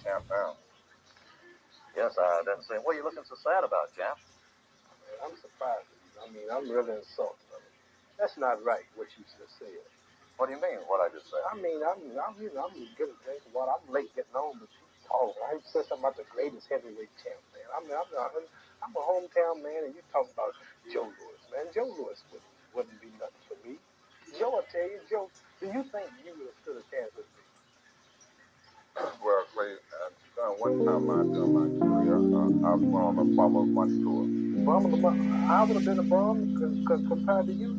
champ now. Yes, I didn't say. What are you looking so sad about, champ? I'm surprised. I mean, I'm really insulted. That's not right, what you just said. What do you mean, what I just said? I mean, I'm getting a drink of water. I'm late getting home, but you talking. I said something about the greatest heavyweight champ, man. I'm a hometown man, and you talking about Joe Louis, man. Joe Louis wouldn't be nothing for me. Joe, I tell you, Joe, do you think you would have stood a chance with me? Well, Clay, one time during my career, I was on a Formula One tour. I would have been a bum compared to you.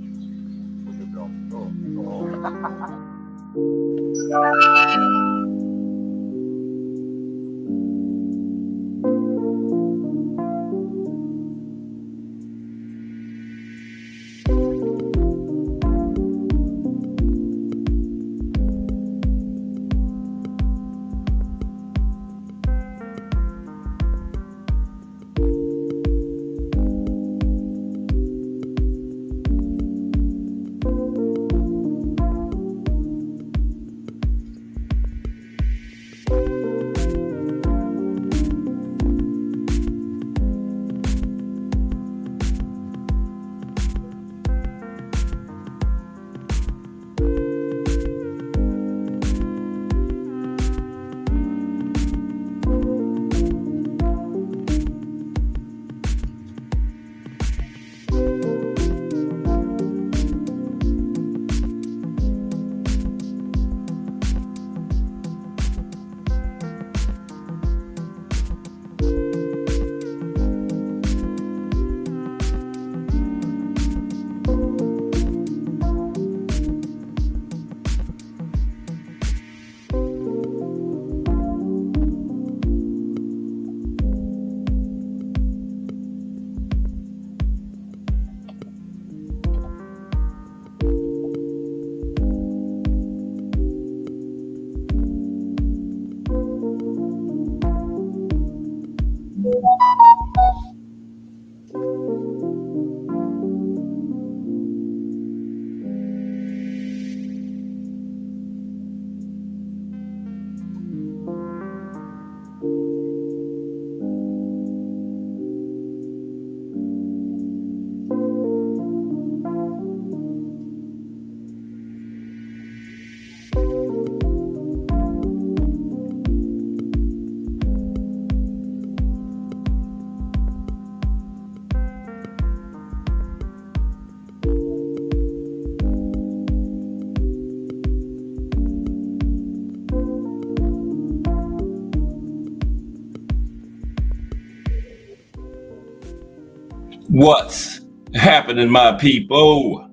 What's happening, my people?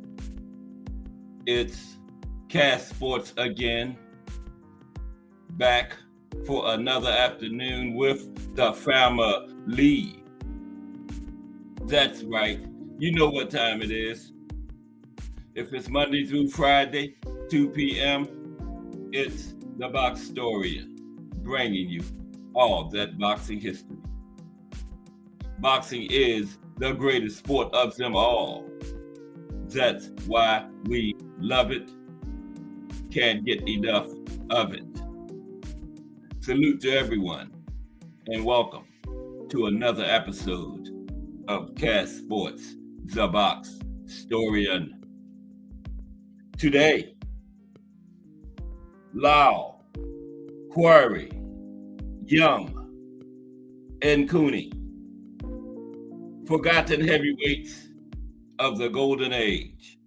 It's Cast Sports again, back for another afternoon with the family. That's right. You know what time it is. If it's Monday through Friday, 2 p.m., it's the Box Story, bringing you all that boxing history. Boxing is the greatest sport of them all. That's why we love it. Can't get enough of it. Salute to everyone and welcome to another episode of Cast Sports, the Box Story. Today, Lyle, Quarry, Young, and Cooney, forgotten heavyweights of the golden age.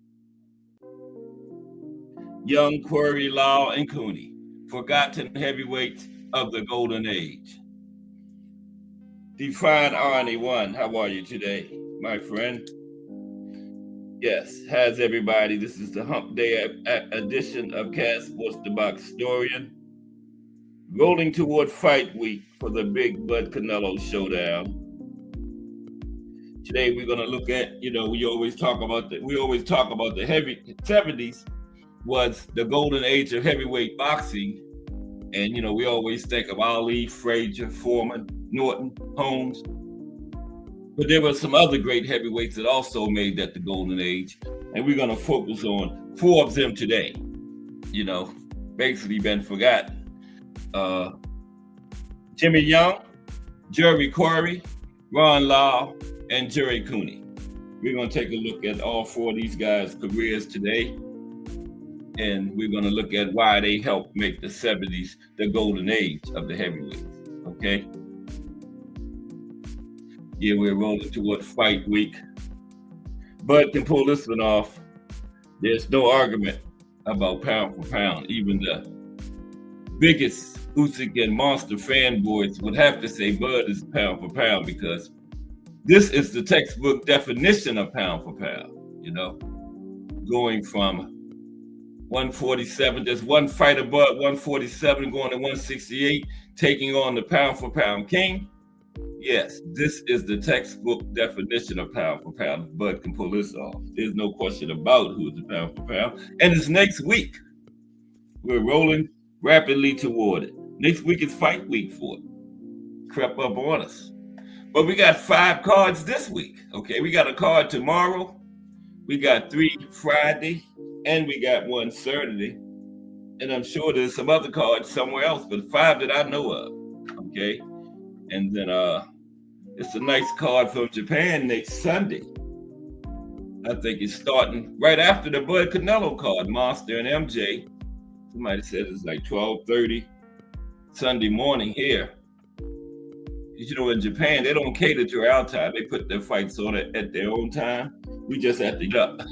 Young, Quarry, Lyle, and Cooney, forgotten heavyweights of the golden age. Define RNA1, how are you today, my friend? Yes, how's everybody? This is the Hump Day edition of Cast Sports, the Box Story. Rolling toward fight week for the Big Bud Canelo Showdown. Today we're going to look at, we always talk about the heavy 70s was the golden age of heavyweight boxing. And, we always think of Ali, Frazier, Foreman, Norton, Holmes. But there were some other great heavyweights that also made that the golden age. And we're going to focus on 4 of them today. Basically been forgotten. Jimmy Young, Quarry, Ron Lyle, and GERRY Cooney. We're going to take a look at all four of these guys' careers today, and we're going to look at why they helped make the 70s the golden age of the heavyweights. Okay? Yeah, we're rolling toward fight week. Bud can pull this one off. There's no argument about pound for pound. Even the biggest Usyk and Monster fanboys would have to say Bud is pound for pound, because this is the textbook definition of pound for pound, you know, going from 147, there's one fight above 147 going to 168, taking on the pound for pound king. Yes, this is the textbook definition of pound for pound. Bud can pull this off. There's no question about who's the pound for pound. And it's next week. We're rolling rapidly toward it. Next week is fight week for it. Crept up on us. But we got 5 cards this week. Okay, we got a card tomorrow. We got 3 Friday. And we got 1 Saturday. And I'm sure there's some other cards somewhere else, but 5 that I know of. Okay. And then it's a nice card from Japan next Sunday. I think it's starting right after the Bud Canelo card, Monster and MJ. Somebody said it's like 12:30 Sunday morning here. You know, in Japan, they don't cater to our time. They put their fights on at their own time. We just have to get up,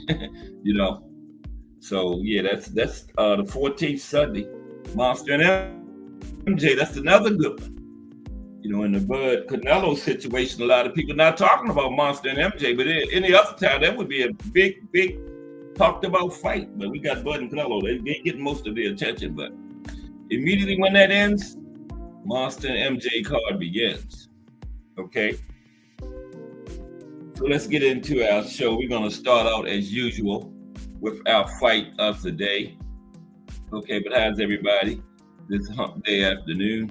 you know. So yeah, that's the 14th Sunday. Monster and MJ, that's another good one. You know, in the Bud Canelo situation, a lot of people not talking about Monster and MJ, but any other time, that would be a big talked about fight. But we got Bud and Canelo. They get most of the attention, but immediately when that ends, Monster and MJ card begins. Okay? So let's get into our show. We're going to start out as usual with our fight of the day. Okay, but how's everybody this hump day afternoon?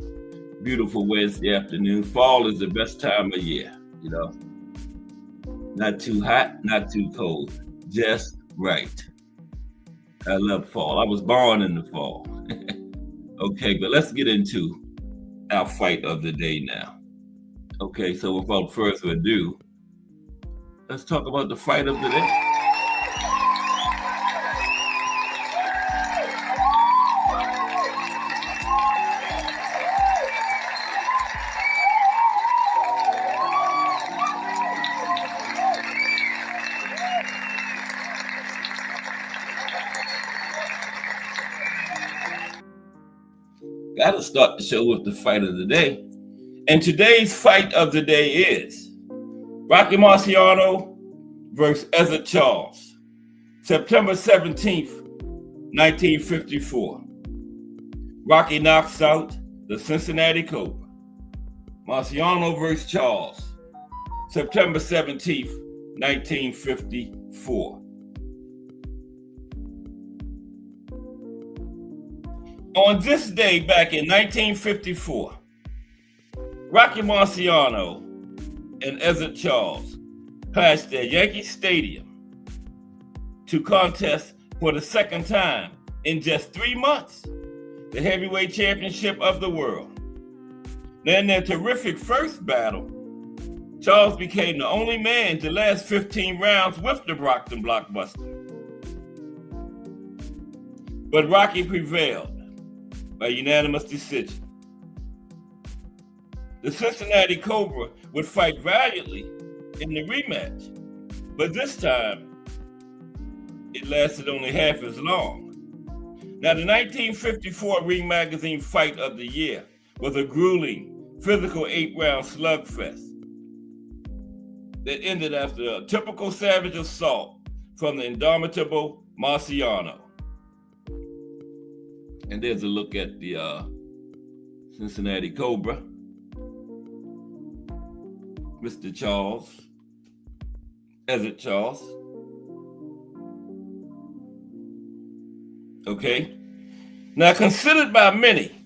Beautiful Wednesday afternoon. Fall is the best time of year, you know. Not too hot, not too cold. Just right. I love fall. I was born in the fall. Okay, but let's get into our fight of the day now. Okay, so without further ado, let's talk about the fight of the day. Gotta start the show with the fight of the day. And today's fight of the day is Rocky Marciano versus Ezzard Charles, September 17th, 1954. Rocky knocks out the Cincinnati Cobra. Marciano versus Charles, September 17th, 1954. On this day back in 1954, Rocky Marciano and Ezzard Charles clashed at Yankee Stadium to contest for the second time in just 3 months the heavyweight championship of the world. Now, in their terrific first battle, Charles became the only man to last 15 rounds with the Brockton Blockbuster. But Rocky prevailed by unanimous decision. The Cincinnati Cobra would fight valiantly in the rematch, but this time it lasted only half as long. Now, the 1954 Ring Magazine Fight of the Year was a grueling, physical 8-round slugfest that ended after a typical savage assault from the indomitable Marciano. And there's a look at the Cincinnati Cobra. Mr. Charles, Ezzard Charles. Okay. Now, considered by many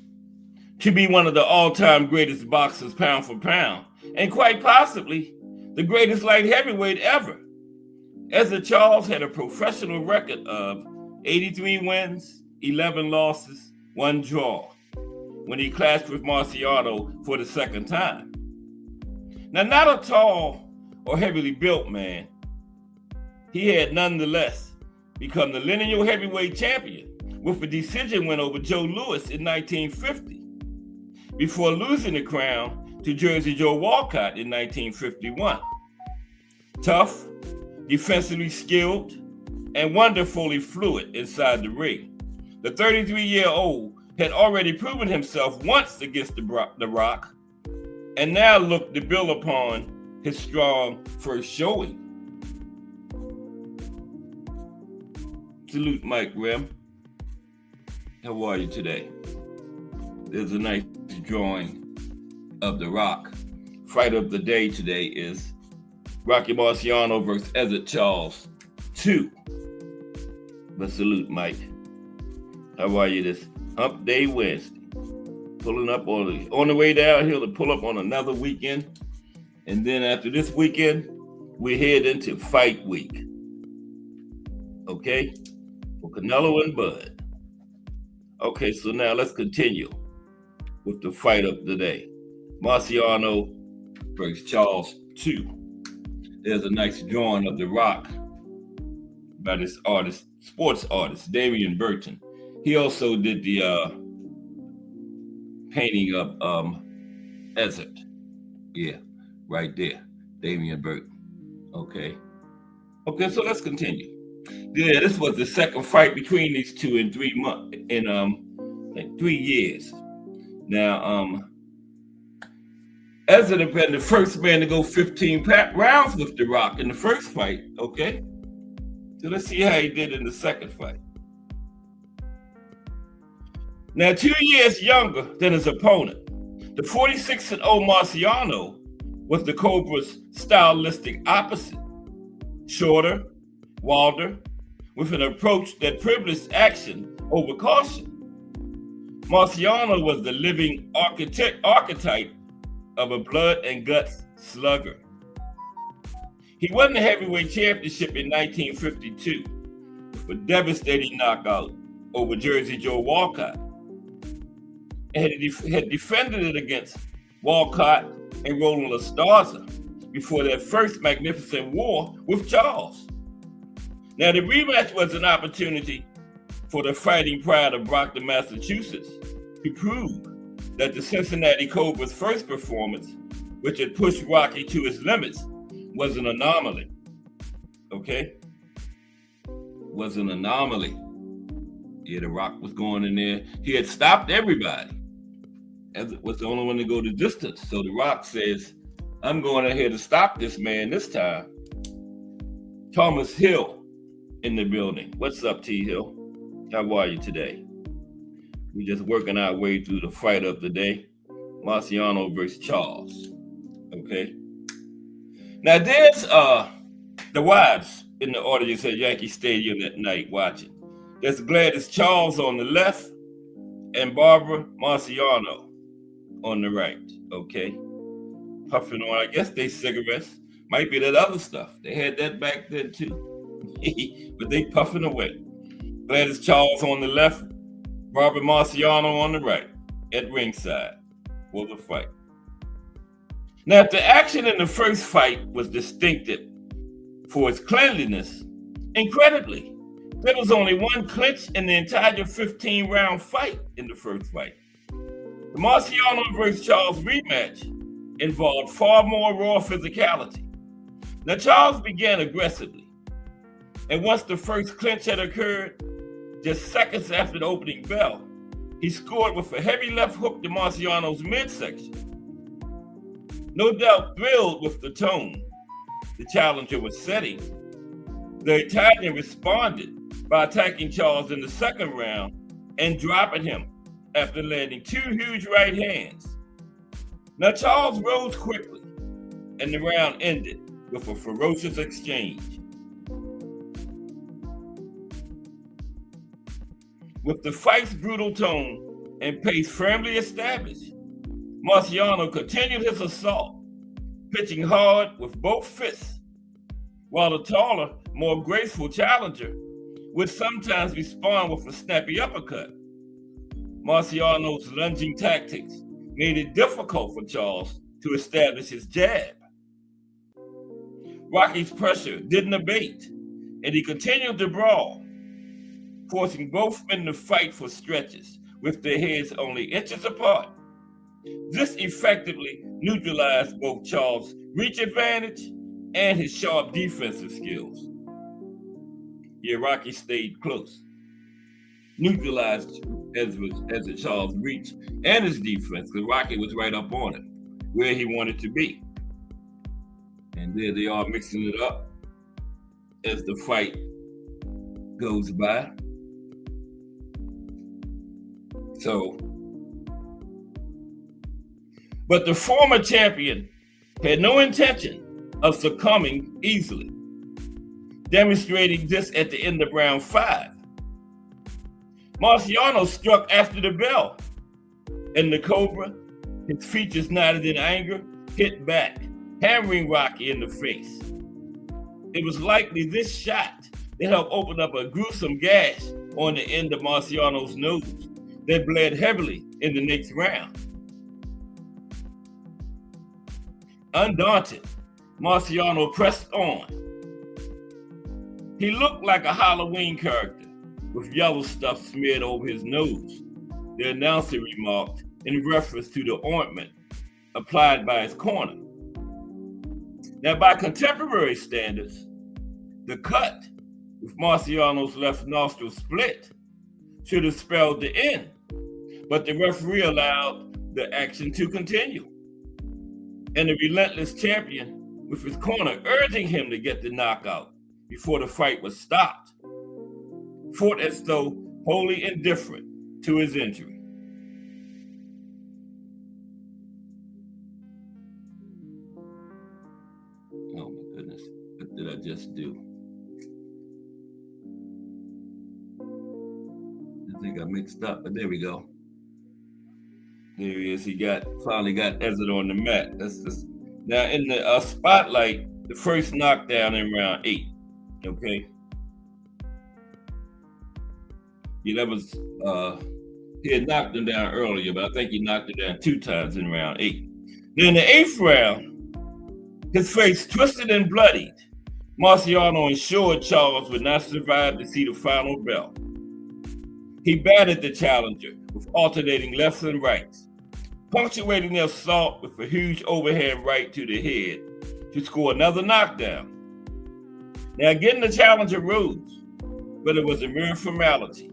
to be one of the all-time greatest boxers pound for pound, and quite possibly the greatest light heavyweight ever, Ezzard Charles had a professional record of 83 wins, 11 losses, 1 draw. when he clashed with Marciano for the second time. Now, not a tall or heavily built man, he had nonetheless become the lineal heavyweight champion with a decision win over Joe Louis in 1950, before losing the crown to Jersey Joe Walcott in 1951. Tough, defensively skilled, and wonderfully fluid inside the ring, the 33-year-old had already proven himself once against The Rock, and now looked to build upon his strong first showing. Salute, Mike Grimm. How are you today? There's a nice drawing of The Rock. Fight of the day today is Rocky Marciano versus Ezzard Charles 2. But salute, Mike. How are you this Hump Day Wednesday? Pulling up on the way downhill to pull up on another weekend. And then after this weekend, we head into fight week. Okay? For Canelo and Bud. Okay, so now let's continue with the fight of the day. Marciano versus Charles 2. There's a nice drawing of The Rock by this artist, sports artist, Damian Burton. He also did the painting of Ezzard. Yeah, right there, Damian Burton. Okay, so let's continue. Yeah, this was the second fight between these two in 3 months, in 3 years. Now, Ezzard had been the first man to go 15 rounds with The Rock in the first fight. Okay, so let's see how he did in the second fight. Now, 2 years younger than his opponent, the 46-0 Marciano was the Cobra's stylistic opposite. Shorter, wilder, with an approach that privileged action over caution. Marciano was the living archetype of a blood and guts slugger. He won the heavyweight championship in 1952 with a devastating knockout over Jersey Joe Walcott, and had defended it against Walcott and Roland Estarza before their first magnificent war with Charles. Now, the rematch was an opportunity for the fighting pride of Brockton, Massachusetts, to prove that the Cincinnati Cobra's first performance, which had pushed Rocky to his limits, was an anomaly. Okay? Was an anomaly. Yeah, The Rock was going in there. He had stopped everybody. Ezzard was the only one to go the distance. So The Rock says, I'm going ahead to stop this man this time. Thomas Hill in the building. What's up, T. Hill? How are you today? We're just working our way through the fight of the day. Marciano versus Charles. Okay. Now there's the wives in the audience at Yankee Stadium that night watching. There's Gladys Charles on the left and Barbara Marciano on the right. Okay. Puffing on, I guess they cigarettes. Might be that other stuff. They had that back then too. But they puffing away. Gladys Charles on the left, Barbara Marciano on the right, at ringside for the fight. Now, if the action in the first fight was distinctive for its cleanliness, incredibly, there was only one clinch in the entire 15-round fight in the first fight. The Marciano versus Charles rematch involved far more raw physicality. Now, Charles began aggressively, and once the first clinch had occurred, just seconds after the opening bell, he scored with a heavy left hook to Marciano's midsection. No doubt thrilled with the tone the challenger was setting, the Italian responded by attacking Charles in the second round and dropping him after landing 2 huge right hands. Now, Charles rose quickly, and the round ended with a ferocious exchange. With the fight's brutal tone and pace firmly established, Marciano continued his assault, pitching hard with both fists, while the taller, more graceful challenger would sometimes respond with a snappy uppercut. Marciano's lunging tactics made it difficult for Charles to establish his jab. Rocky's pressure didn't abate, and he continued to brawl, forcing both men to fight for stretches with their heads only inches apart. This effectively neutralized both Charles' reach advantage and his sharp defensive skills. Yeah, Rocky stayed close, neutralized as Charles' reach and his defense, because Rocky was right up on him, where he wanted to be. And there they are mixing it up as the fight goes by. But the former champion had no intention of succumbing easily, demonstrating this at the end of round 5. Marciano struck after the bell, and the Cobra, his features knotted in anger, hit back, hammering Rocky in the face. It was likely this shot that helped open up a gruesome gash on the end of Marciano's nose that bled heavily in the next round. Undaunted, Marciano pressed on. He looked like a Halloween character with yellow stuff smeared over his nose, the announcer remarked in reference to the ointment applied by his corner. Now, by contemporary standards, the cut with Marciano's left nostril split should have spelled the end, but the referee allowed the action to continue. And the relentless champion, with his corner urging him to get the knockout before the fight was stopped, fought as though wholly indifferent to his injury. Oh my goodness, what did I just do? I think I mixed up, but there we go. There he is. He finally got Ezra on the mat. That's just now in the spotlight. The first knockdown in round 8. Okay. Yeah, that was he had knocked him down earlier, but I think he knocked him down 2 times in round 8. Then in the 8th round, his face twisted and bloodied. Marciano ensured Charles would not survive to see the final bell. He battered the challenger with alternating lefts and rights, punctuating the assault with a huge overhand right to the head to score another knockdown. Now again, the challenger rose, but it was a mere formality,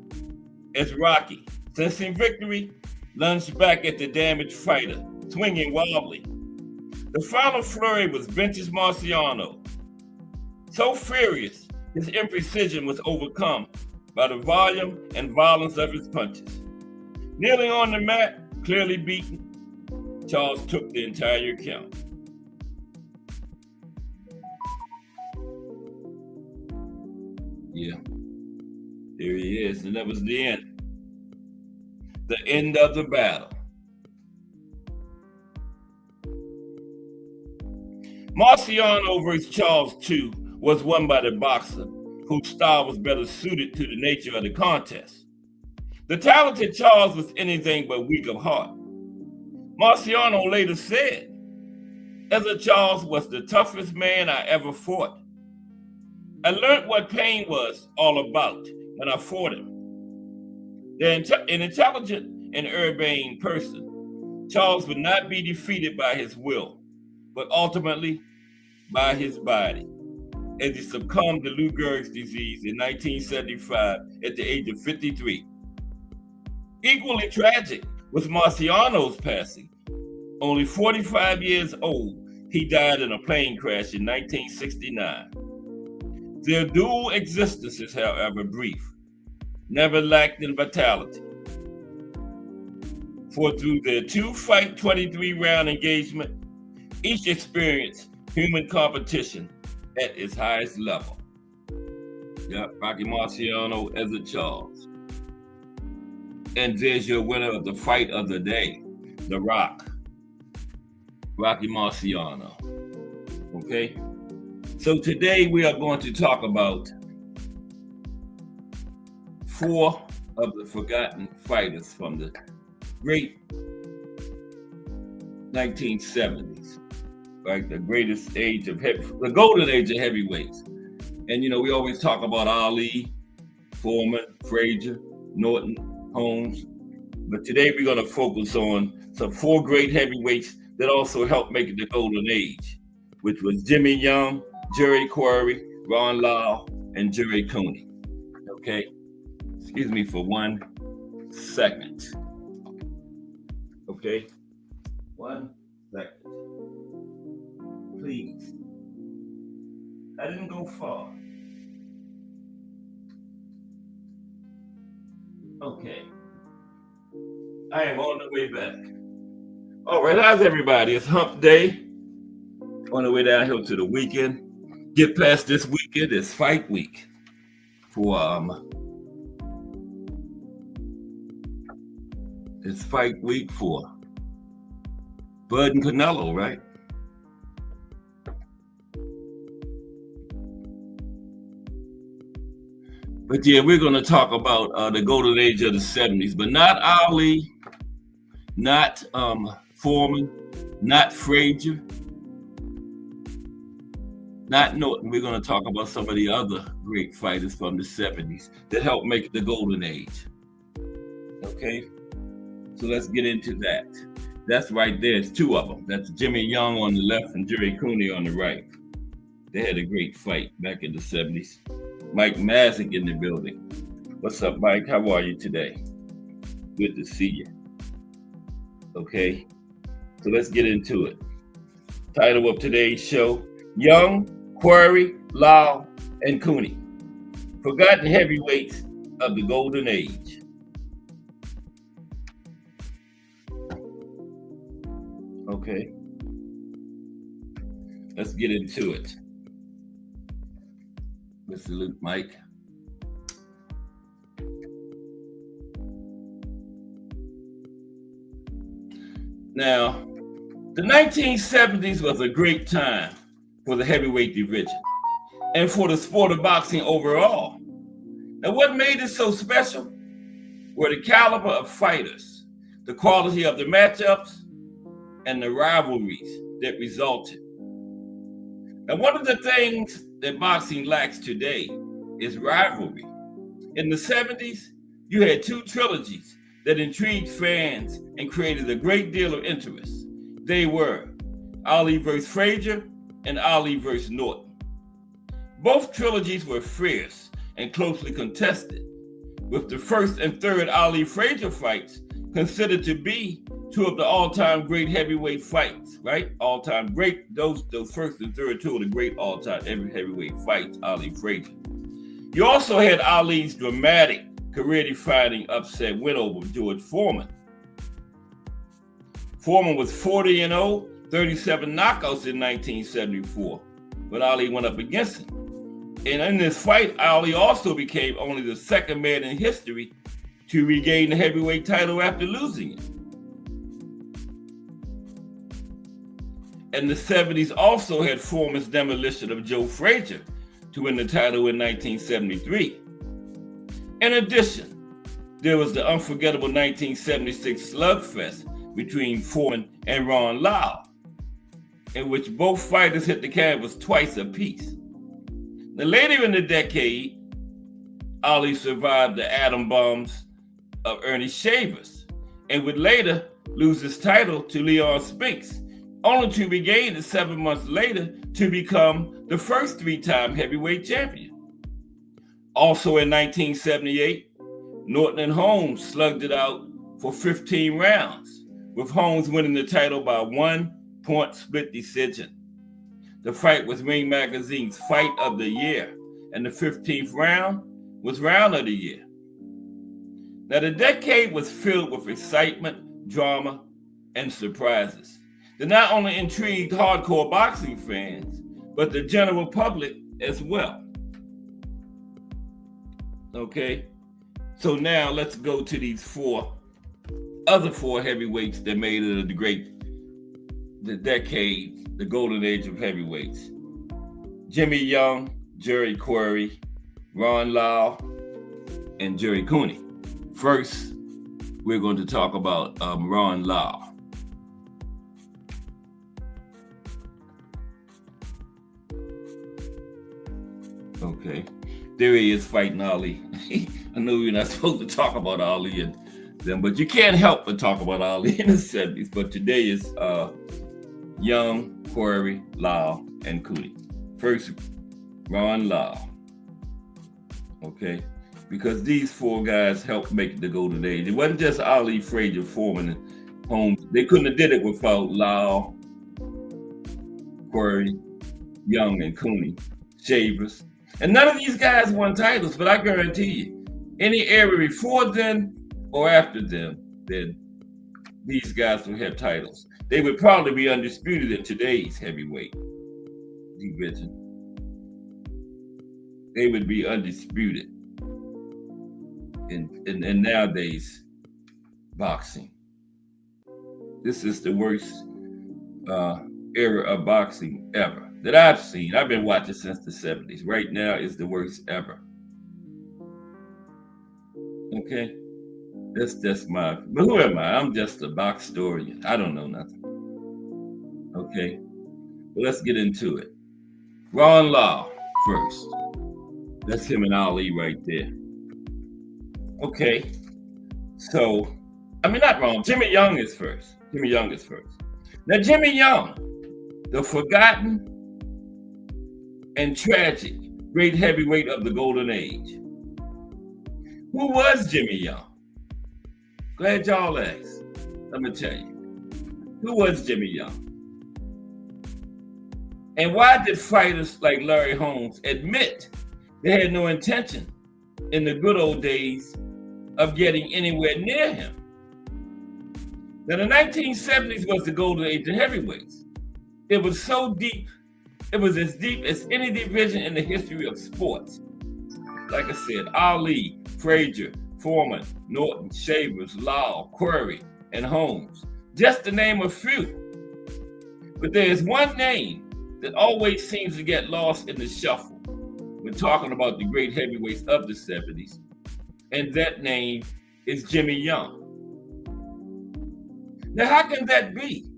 as Rocky, sensing victory, lunged back at the damaged fighter, swinging wildly. The final flurry was vintage Marciano, so furious his imprecision was overcome by the volume and violence of his punches. Kneeling on the mat, clearly beaten, Charles took the entire count. Yeah, there he is, and that was the end. The end of the battle. Marciano versus Charles II was won by the boxer, whose style was better suited to the nature of the contest. The talented Charles was anything but weak of heart. Marciano later said, "Ezra Charles was the toughest man I ever fought. I learned what pain was all about when I fought him." An intelligent and urbane person, Charles would not be defeated by his will, but ultimately by his body, as he succumbed to Lou Gehrig's disease in 1975 at the age of 53. Equally tragic was Marciano's passing. Only 45 years old, he died in a plane crash in 1969. Their dual existences, however brief, never lacked in vitality. For through their 2-fight, 23-round engagement, each experienced human competition at its highest level. Yeah, Rocky Marciano, Ezra Charles. And there's your winner of the fight of the day, The Rock, Rocky Marciano. Okay? So today we are going to talk about 4 of the forgotten fighters from the great 1970s, right? The greatest age of the golden age of heavyweights. And we always talk about Ali, Foreman, Frazier, Norton, Holmes. But today we're going to focus on some 4 great heavyweights that also helped make it the golden age, which was Jimmy Young, GERRY, Quarry, Ron Lyle, and Cooney. Okay? Excuse me for 1 second. Okay? 1 second. Please. I didn't go far. Okay. I am on the way back. All right, how's everybody? It's hump day. On the way down here to the weekend. Get past this weekend, it's fight week for it's fight week for Bud and Canelo, right? But yeah, we're going to talk about the golden age of the 70s, but not Ali, not Foreman, not Frazier, not Norton. We're going to talk about some of the other great fighters from the 70s that helped make it the golden age. Okay, so let's get into that. That's right there. It's 2 of them. That's Jimmy Young on the left and Cooney on the right. They had a great fight back in the 70s. Mike Mazik in the building. What's up, Mike? How are you today? Good to see you. Okay, so let's get into it. Title of today's show, Young, Quarry, Lyle, and Cooney. Forgotten heavyweights of the golden age. Okay, let's get into it. Mr. Luke, Mike. Now, the 1970s was a great time for the heavyweight division and for the sport of boxing overall. Now, what made it so special were the caliber of fighters, the quality of the matchups, and the rivalries that resulted. Now, one of the things that boxing lacks today is rivalry. In the 70s, you had 2 trilogies that intrigued fans and created a great deal of interest. They were Ali vs. Frazier and Ali vs. Norton. Both trilogies were fierce and closely contested, with the first and third Ali Frazier fights considered to be 2 of the all-time great heavyweight fights, right? All-time great, those first and third 2 of the great all-time heavyweight fights, Ali Frazier. You also had Ali's dramatic, career-defining upset win over George Foreman. Foreman was 40-0, 37 knockouts in 1974 when Ali went up against him. And in this fight, Ali also became only the 2nd man in history to regain the heavyweight title after losing it. And the 70s also had Foreman's demolition of Joe Frazier to win the title in 1973. In addition, there was the unforgettable 1976 slugfest between Foreman and Ron Lyle, in which both fighters hit the canvas twice apiece. Now, later in the decade, Ali survived the atom bombs of Ernie Shavers and would later lose his title to Leon Spinks, only to regain it 7 months later to become the first 3-time heavyweight champion. Also in 1978, Norton and Holmes slugged it out for 15 rounds, with Holmes winning the title by 1-point split decision. The fight was Ring Magazine's Fight of the Year, and the 15th round was Round of the Year. Now, the decade was filled with excitement, drama, and surprises that not only intrigued hardcore boxing fans, but the general public as well. Okay, so now let's go to these other four heavyweights that made it the decade, the golden age of heavyweights. Jimmy Young, GERRY, Quarry, Ron Lyle, and Cooney. First, we're going to talk about Ron Lyle. Okay, there he is fighting Ali. I know you're not supposed to talk about Ali and them, but you can't help but talk about Ali in the 70s. But today is Young, Quarry, Lyle, and Cooney. First, Ron Lyle. Okay, because these four guys helped make the golden age. It wasn't just Ali, Frazier, Foreman, and Holmes. They couldn't have did it without Lyle, Quarry, Young, and Cooney, Shavers. And none of these guys won titles, but I guarantee you, any era before them or after them, then these guys would have titles. They would probably be undisputed in today's heavyweight division. They would be undisputed in nowadays boxing. This is the worst era of boxing ever that I've seen. I've been watching since the 70s. Right now is the worst ever. Okay? That's my, but who am I? I'm just a box historian. I don't know nothing. Okay? But let's get into it. Ron Lyle first. That's him and Ali right there. Okay. So, I mean, not wrong. Jimmy Young is first. Now, Jimmy Young, the forgotten and tragic great heavyweight of the golden age. Who was Jimmy Young? Glad y'all asked. Let me tell you. Who was Jimmy Young? And why did fighters like Larry Holmes admit they had no intention in the good old days of getting anywhere near him? Now, the 1970s was the golden age of heavyweights. It was so deep. It was as deep as any division in the history of sports. Like I said, Ali, Frazier, Foreman, Norton, Shavers, Lyle, Quarry, and Holmes, just to name a few. But there is one name that always seems to get lost in the shuffle when talking about the great heavyweights of the 70s, and that name is Jimmy Young. Now, how can that be?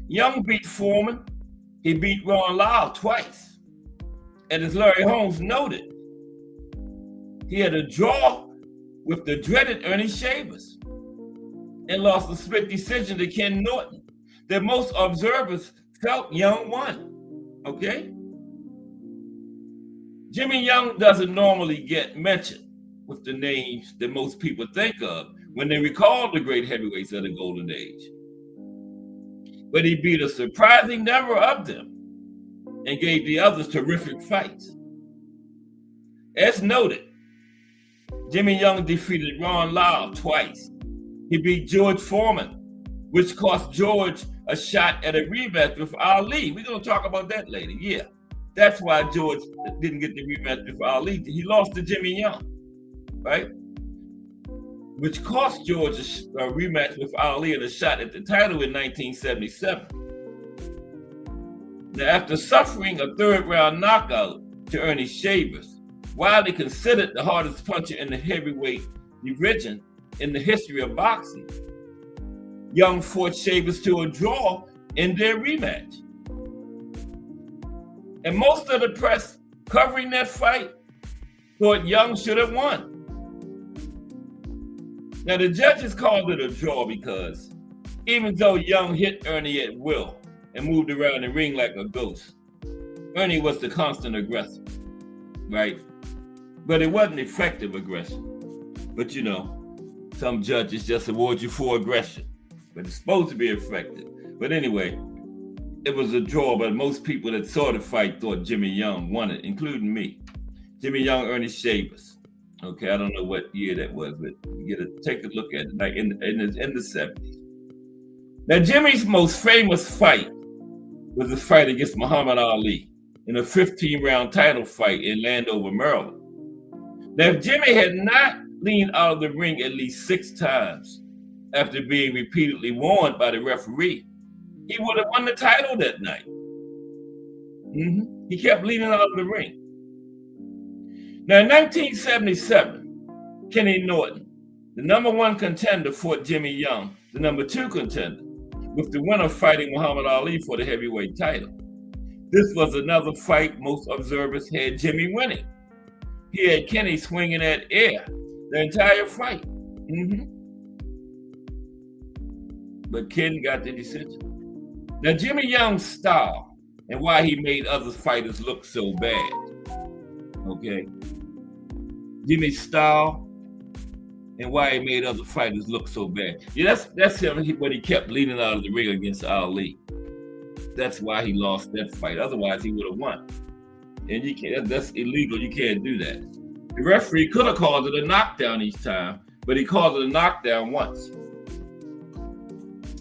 Young beat Foreman. He beat Ron Lyle twice. And as Larry Holmes noted, he had a draw with the dreaded Ernie Shavers and lost a split decision to Ken Norton that most observers felt Young won. Okay? Jimmy Young doesn't normally get mentioned with the names that most people think of when they recall the great heavyweights of the golden age. But he beat a surprising number of them and gave the others terrific fights. As noted, Jimmy Young defeated Ron Lyle twice. He beat George Foreman, which cost George a shot at a rematch with Ali. We're going to talk about that later. Yeah, that's why George didn't get the rematch with Ali. He lost to Jimmy Young, right? Which cost George a rematch with Ali and a shot at the title in 1977. Now, after suffering a third-round knockout to Ernie Shavers, widely considered the hardest puncher in the heavyweight division in the history of boxing, Young fought Shavers to a draw in their rematch. And most of the press covering that fight thought Young should have won. Now, the judges called it a draw because even though Young hit Ernie at will and moved around the ring like a ghost, Ernie was the constant aggressor, right? But it wasn't effective aggression. But you know, some judges just award you for aggression, but it's supposed to be effective. But anyway, it was a draw, but most people that saw the fight thought Jimmy Young won it, including me. Jimmy Young, Ernie Shavers. Okay, I don't know what year that was, but take a look at it, like in the 70s. Now, Jimmy's most famous fight was the fight against Muhammad Ali in a 15-round title fight in Landover, Maryland. Now, if Jimmy had not leaned out of the ring at least 6 times after being repeatedly warned by the referee, he would have won the title that night. He kept leaning out of the ring. Now, in 1977, Kenny Norton The number 1 contender fought Jimmy Young, the number 2 contender, with the winner fighting Muhammad Ali for the heavyweight title. This was another fight most observers had Jimmy winning. He had Kenny swinging at air the entire fight. But Ken got the decision. Now, Jimmy Young's style and why he made other fighters look so bad. Okay? Jimmy's style and why he made other fighters look so bad. Yeah, that's him when he kept leaning out of the ring against Ali. That's why he lost that fight. Otherwise, he would have won. And you can't. That's illegal. You can't do that. The referee could have called it a knockdown each time, but he called it a knockdown once.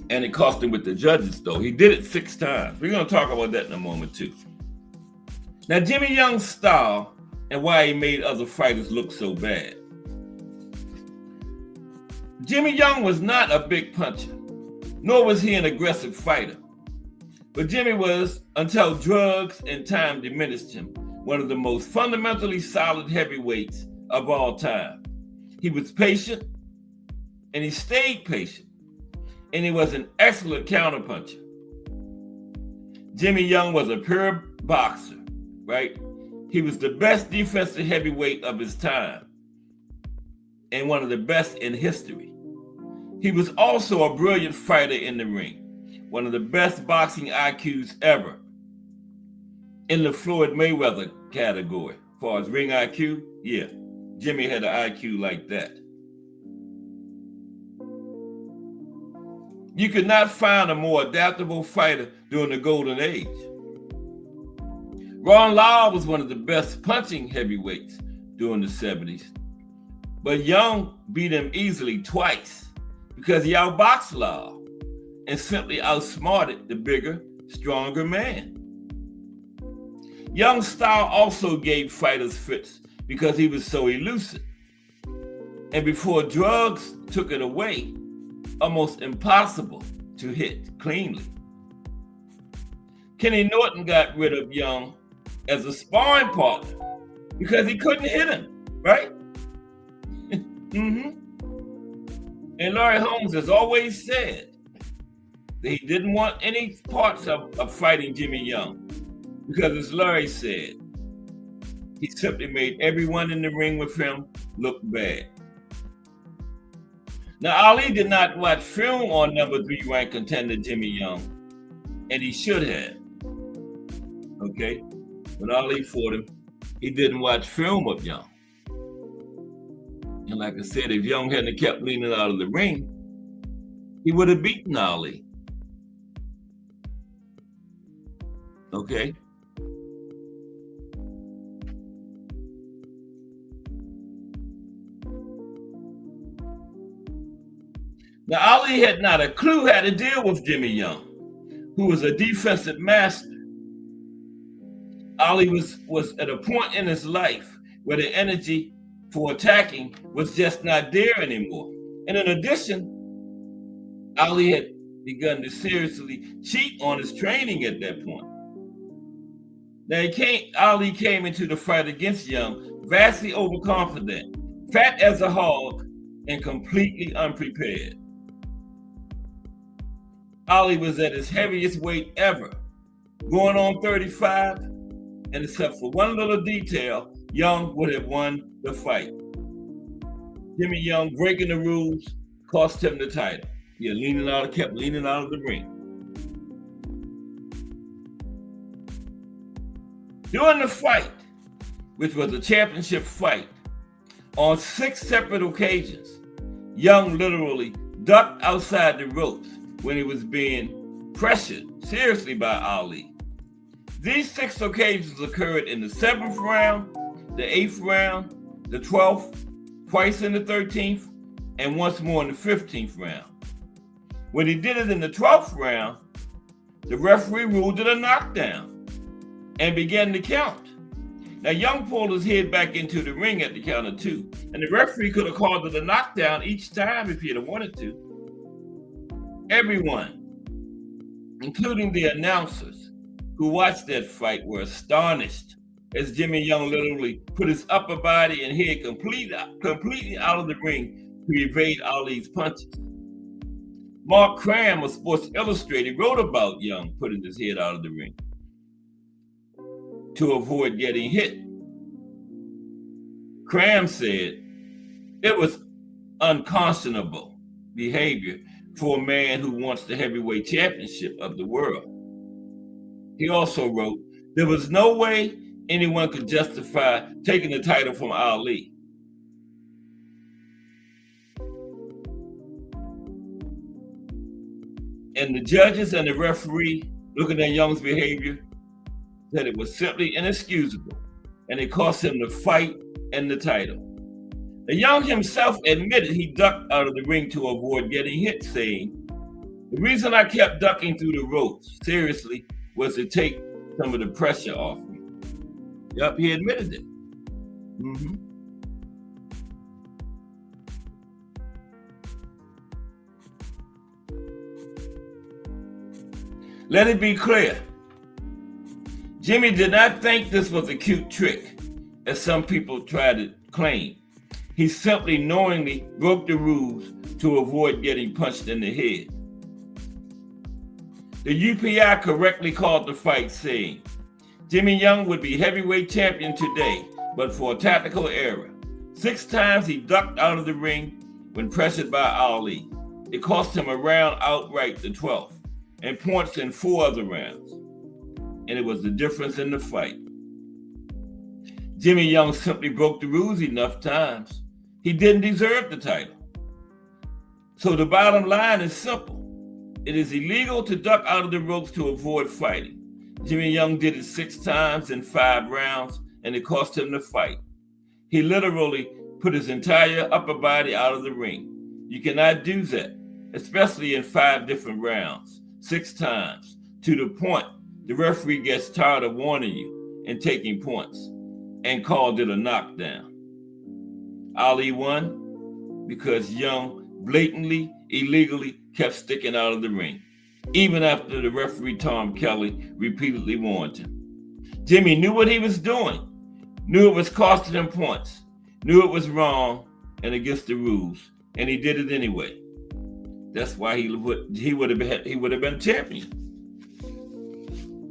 And it cost him with the judges, though. He did it 6 times. We're going to talk about that in a moment, too. Now, Jimmy Young's style and why he made other fighters look so bad. Jimmy Young was not a big puncher, nor was he an aggressive fighter. But Jimmy was, until drugs and time diminished him, one of the most fundamentally solid heavyweights of all time. He was patient, and he stayed patient, and he was an excellent counterpuncher. Jimmy Young was a pure boxer, right? He was the best defensive heavyweight of his time, and one of the best in history. He was also a brilliant fighter in the ring, one of the best boxing IQs ever in the Floyd Mayweather category. As far as ring IQ, yeah, Jimmy had an IQ like that. You could not find a more adaptable fighter during the golden age. Lyle was one of the best punching heavyweights during the 70s, but Young beat him easily twice because he outboxed Lyle and simply outsmarted the bigger, stronger man. Young's style also gave fighters fits because he was so elusive. And before drugs took it away, almost impossible to hit cleanly. Kenny Norton got rid of Young as a sparring partner because he couldn't hit him, right? And Larry Holmes has always said that he didn't want any parts of fighting Jimmy Young because, as Larry said, he simply made everyone in the ring with him look bad. Now, Ali did not watch film on number 3 ranked contender Jimmy Young, and he should have. Okay? When Ali fought him, he didn't watch film of Young. And like I said, if Young hadn't kept leaning out of the ring, he would have beaten Ali. Okay? Now, Ali had not a clue how to deal with Jimmy Young, who was a defensive master. Ali was at a point in his life where the energy for attacking was just not there anymore. And in addition, Ali had begun to seriously cheat on his training at that point. Now, Ali came into the fight against Young vastly overconfident, fat as a hog, and completely unprepared. Ali was at his heaviest weight ever, going on 35, and except for one little detail, Young would have won the fight. Jimmy Young breaking the rules cost him the title. He kept leaning out of the ring. During the fight, which was a championship fight, on 6 separate occasions, Young literally ducked outside the ropes when he was being pressured seriously by Ali. These 6 occasions occurred in the 7th round, the 8th round, the 12th, twice in the 13th, and once more in the 15th round. When he did it in the 12th round, the referee ruled it a knockdown and began to count. Now, Young pulled his head back into the ring at the count of 2, and the referee could have called it a knockdown each time if he'd have wanted to. Everyone, including the announcers who watched that fight, were astonished as Jimmy Young literally put his upper body and head completely out of the ring to evade Ali's punches. Mark Cram of Sports Illustrated wrote about Young putting his head out of the ring to avoid getting hit. Cram said it was unconscionable behavior for a man who wants the heavyweight championship of the world. He also wrote, there was no way anyone could justify taking the title from Ali. And the judges and the referee, looking at Young's behavior, said it was simply inexcusable, and it cost him the fight and the title. Now, Young himself admitted he ducked out of the ring to avoid getting hit, saying, the reason I kept ducking through the ropes, seriously, was to take some of the pressure off me. Yep, he admitted it. Let it be clear, Jimmy did not think this was a cute trick, as some people try to claim. He simply knowingly broke the rules to avoid getting punched in the head. The UPI correctly called the fight, saying, Jimmy Young would be heavyweight champion today, but for a tactical error. 6 times he ducked out of the ring when pressured by Ali. It cost him a round outright, the 12th, and points in 4 other rounds. And it was the difference in the fight. Jimmy Young simply broke the rules enough times. He didn't deserve the title. So the bottom line is simple. It is illegal to duck out of the ropes to avoid fighting. Jimmy Young did it 6 times in 5 rounds, and it cost him the fight. He literally put his entire upper body out of the ring. You cannot do that, especially in 5 different rounds, 6 times, to the point the referee gets tired of warning you and taking points, and called it a knockdown. Ali won because Young blatantly, illegally kept sticking out of the ring, even after the referee Tom Kelly repeatedly warned him. Jimmy knew what he was doing, knew it was costing him points, knew it was wrong and against the rules, and he did it anyway. That's why he would have been champion.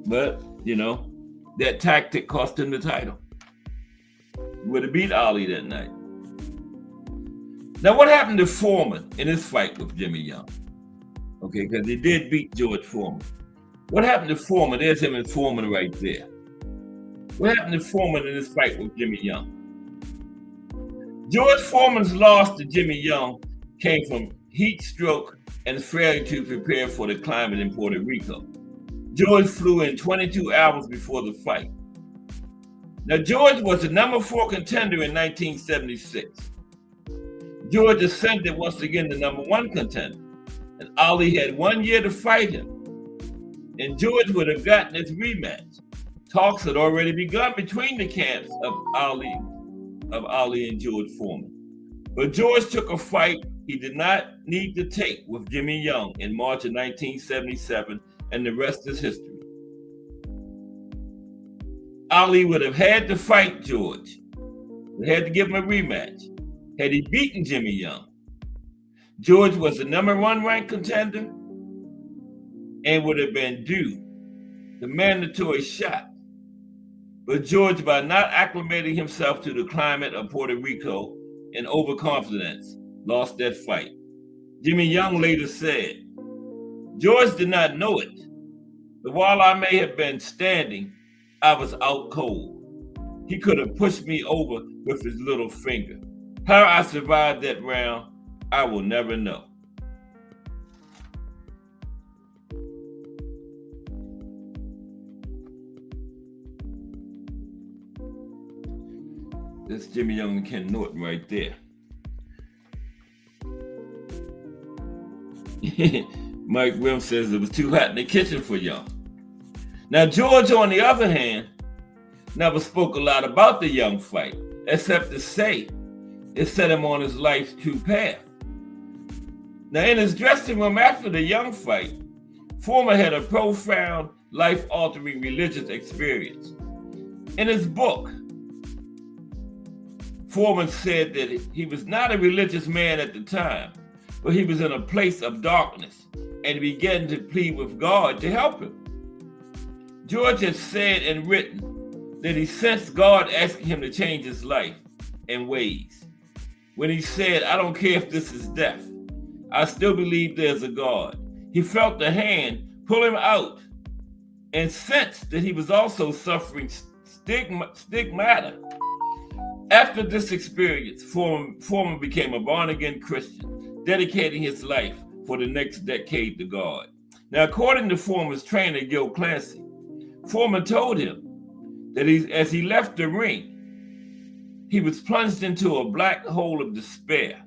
But, that tactic cost him the title. He would have beat Ali that night. Now, what happened to Foreman in his fight with Jimmy Young? Okay, because he did beat George Foreman. What happened to Foreman? There's him and Foreman right there. What happened to Foreman in his fight with Jimmy Young? George Foreman's loss to Jimmy Young came from heat stroke and failure to prepare for the climate in Puerto Rico. George flew in 22 hours before the fight. Now, George was the number 4 contender in 1976. George ascended once again the number 1 contender, and Ali had 1 year to fight him, and George would have gotten his rematch. Talks had already begun between the camps of Ali and George Foreman. But George took a fight he did not need to take with Jimmy Young in March of 1977, and the rest is history. Ali would have had to fight George. He had to give him a rematch. Had he beaten Jimmy Young, George was the number 1 ranked contender and would have been due the mandatory shot. But George, by not acclimating himself to the climate of Puerto Rico and overconfidence, lost that fight. Jimmy Young later said, George did not know it, but while I may have been standing, I was out cold. He could have pushed me over with his little finger. How I survived that round, I will never know. That's Jimmy Young and Ken Norton right there. Mike Williams says it was too hot in the kitchen for Young. Now, George, on the other hand, never spoke a lot about the Young fight, except to say it set him on his life's true path. Now, in his dressing room after the Young fight, Foreman had a profound, life-altering religious experience. In his book, Foreman said that he was not a religious man at the time, but he was in a place of darkness, and he began to plead with God to help him. George has said and written that he sensed God asking him to change his life and ways. When he said, "I don't care if this is death, I still believe there's a God," he felt the hand pull him out and sensed that he was also suffering stigmata. After this experience, Foreman became a born-again Christian, dedicating his life for the next decade to God. Now, according to Foreman's trainer, Gil Clancy, Foreman told him that as he left the ring, he was plunged into a black hole of despair.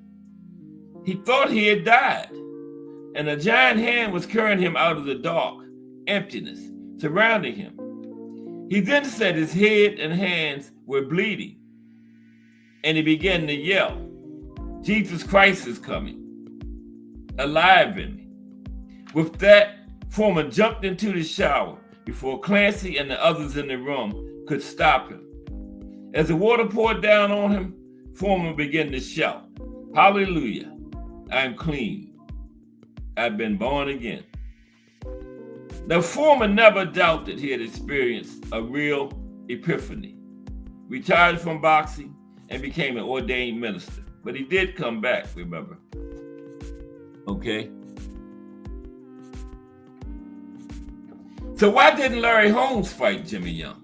He thought he had died, and a giant hand was carrying him out of the dark emptiness surrounding him. He then said his head and hands were bleeding, and he began to yell, "Jesus Christ is coming, alive in me." With that, Foreman jumped into the shower before Clancy and the others in the room could stop him. As the water poured down on him, Foreman began to shout, "Hallelujah, I'm clean. I've been born again." Now, Foreman never doubted he had experienced a real epiphany, retired from boxing, and became an ordained minister. But he did come back, remember? Okay? So why didn't Larry Holmes fight Jimmy Young?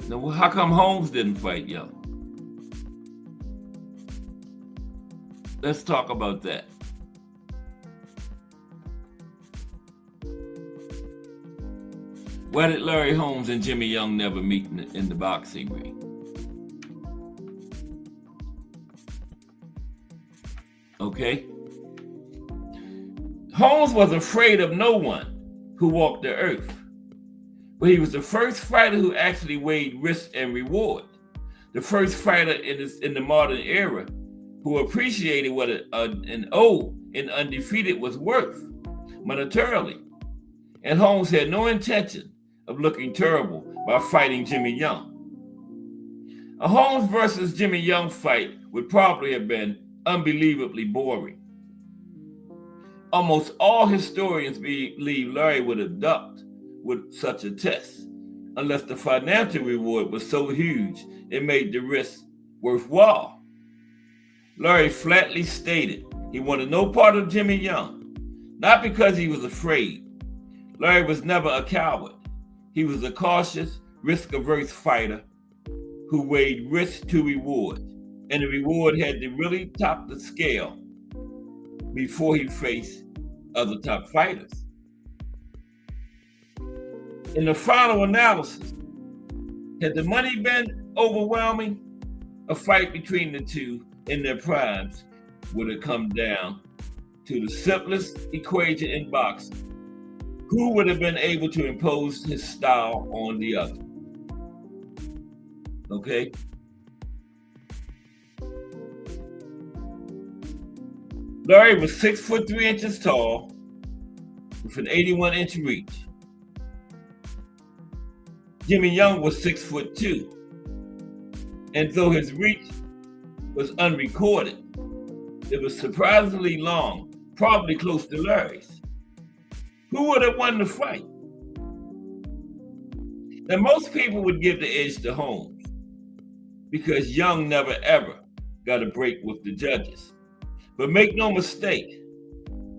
Now, how come Holmes didn't fight Young? Let's talk about that. Why did Larry Holmes and Jimmy Young never meet in the boxing ring? Okay? Holmes was afraid of no one who walked the earth, but he was the first fighter who actually weighed risk and reward. The first fighter in the modern era who appreciated what an O in undefeated was worth monetarily. And Holmes had no intention of looking terrible by fighting Jimmy Young. A Holmes versus Jimmy Young fight would probably have been unbelievably boring. Almost all historians believe Larry would have ducked with such a test, unless the financial reward was so huge it made the risk worthwhile. Larry flatly stated he wanted no part of Jimmy Young, not because he was afraid. Larry was never a coward. He was a cautious, risk-averse fighter who weighed risk to reward, and the reward had to really top the scale before he faced other top fighters. In the final analysis, had the money been overwhelming, a fight between the two in their primes would have come down to the simplest equation in boxing: who would have been able to impose his style on the other? Okay? Larry was 6'3" tall with an 81-inch reach. Jimmy Young was 6'2", and though his reach was unrecorded, it was surprisingly long, probably close to Larry's. Who would have won the fight? Now, most people would give the edge to Holmes because Young never ever got a break with the judges. But make no mistake,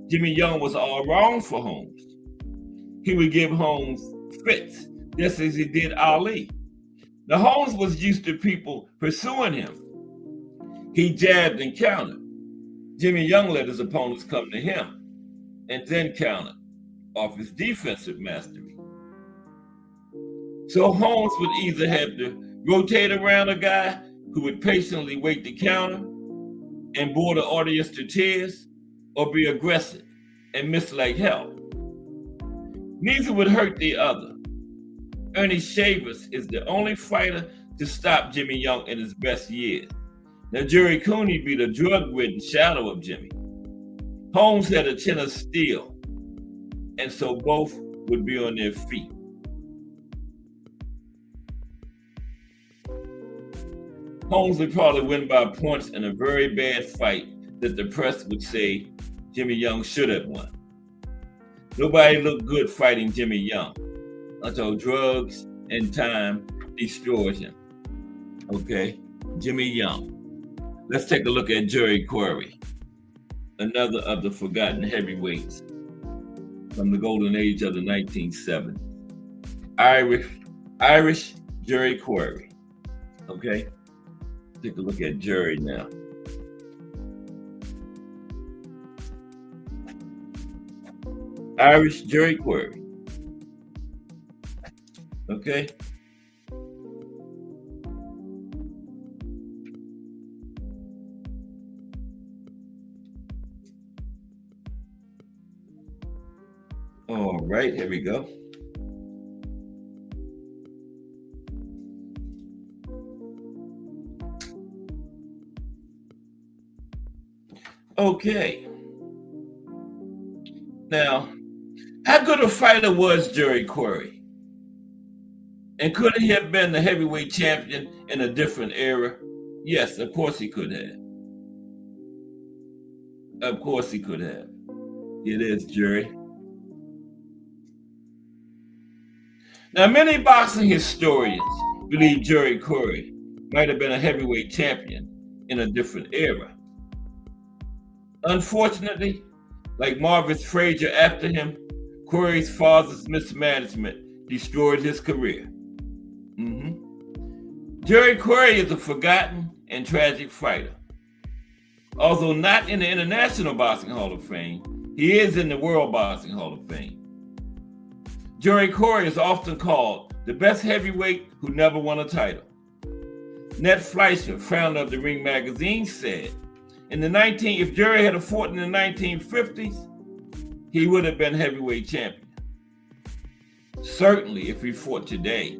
Jimmy Young was all wrong for Holmes. He would give Holmes fits, just as he did Ali. Now, Holmes was used to people pursuing him. He jabbed and countered. Jimmy Young let his opponents come to him and then countered off his defensive mastery. So Holmes would either have to rotate around a guy who would patiently wait to counter and bore the audience to tears, or be aggressive and miss like hell. Neither would hurt the other. Ernie Shavers is the only fighter to stop Jimmy Young in his best years. Now, Jerry Cooney beat a drug-ridden shadow of Jimmy. Holmes had a chin of steel, and so both would be on their feet. Holmes would probably win by points in a very bad fight that the press would say Jimmy Young should have won. Nobody looked good fighting Jimmy Young until drugs and time destroyed him. Okay, Jimmy Young. Let's take a look at Jerry Quarry, another of the forgotten heavyweights from the golden age of the 1970s. Irish Jerry Quarry. Okay, take a look at Jerry now. Irish Jerry Quarry. Okay. All right, here we go. Okay. Now, how good a fighter was Jerry Quarry? And could he have been the heavyweight champion in a different era? Yes, of course he could have. Of course he could have. It is Jerry. Now, many boxing historians believe Jerry Quarry might have been a heavyweight champion in a different era. Unfortunately, like Marvin Frazier after him, Quarry's father's mismanagement destroyed his career. Jerry Quarry is a forgotten and tragic fighter. Although not in the International Boxing Hall of Fame, he is in the World Boxing Hall of Fame. Jerry Quarry is often called the best heavyweight who never won a title. Ned Fleischer, founder of the Ring magazine, said, if Jerry had fought in the 1950s, he would have been heavyweight champion. Certainly, if he fought today,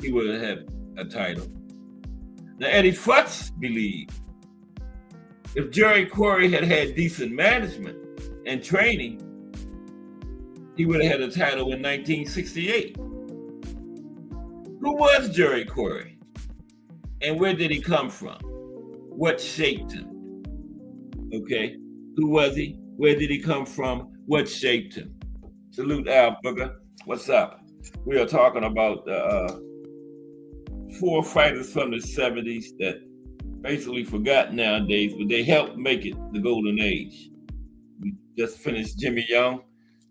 he would have had a title. Now, Eddie Futz believed if Jerry Quarry had had decent management and training, he would have had a title in 1968. Who was Jerry Quarry? And where did he come from? What shaped him? Okay, who was he? Where did he come from? What shaped him? Salute Al Booger. What's up? We are talking about 4 fighters from the 70s that basically forgotten nowadays, but they helped make it the golden age. We just finished Jimmy Young.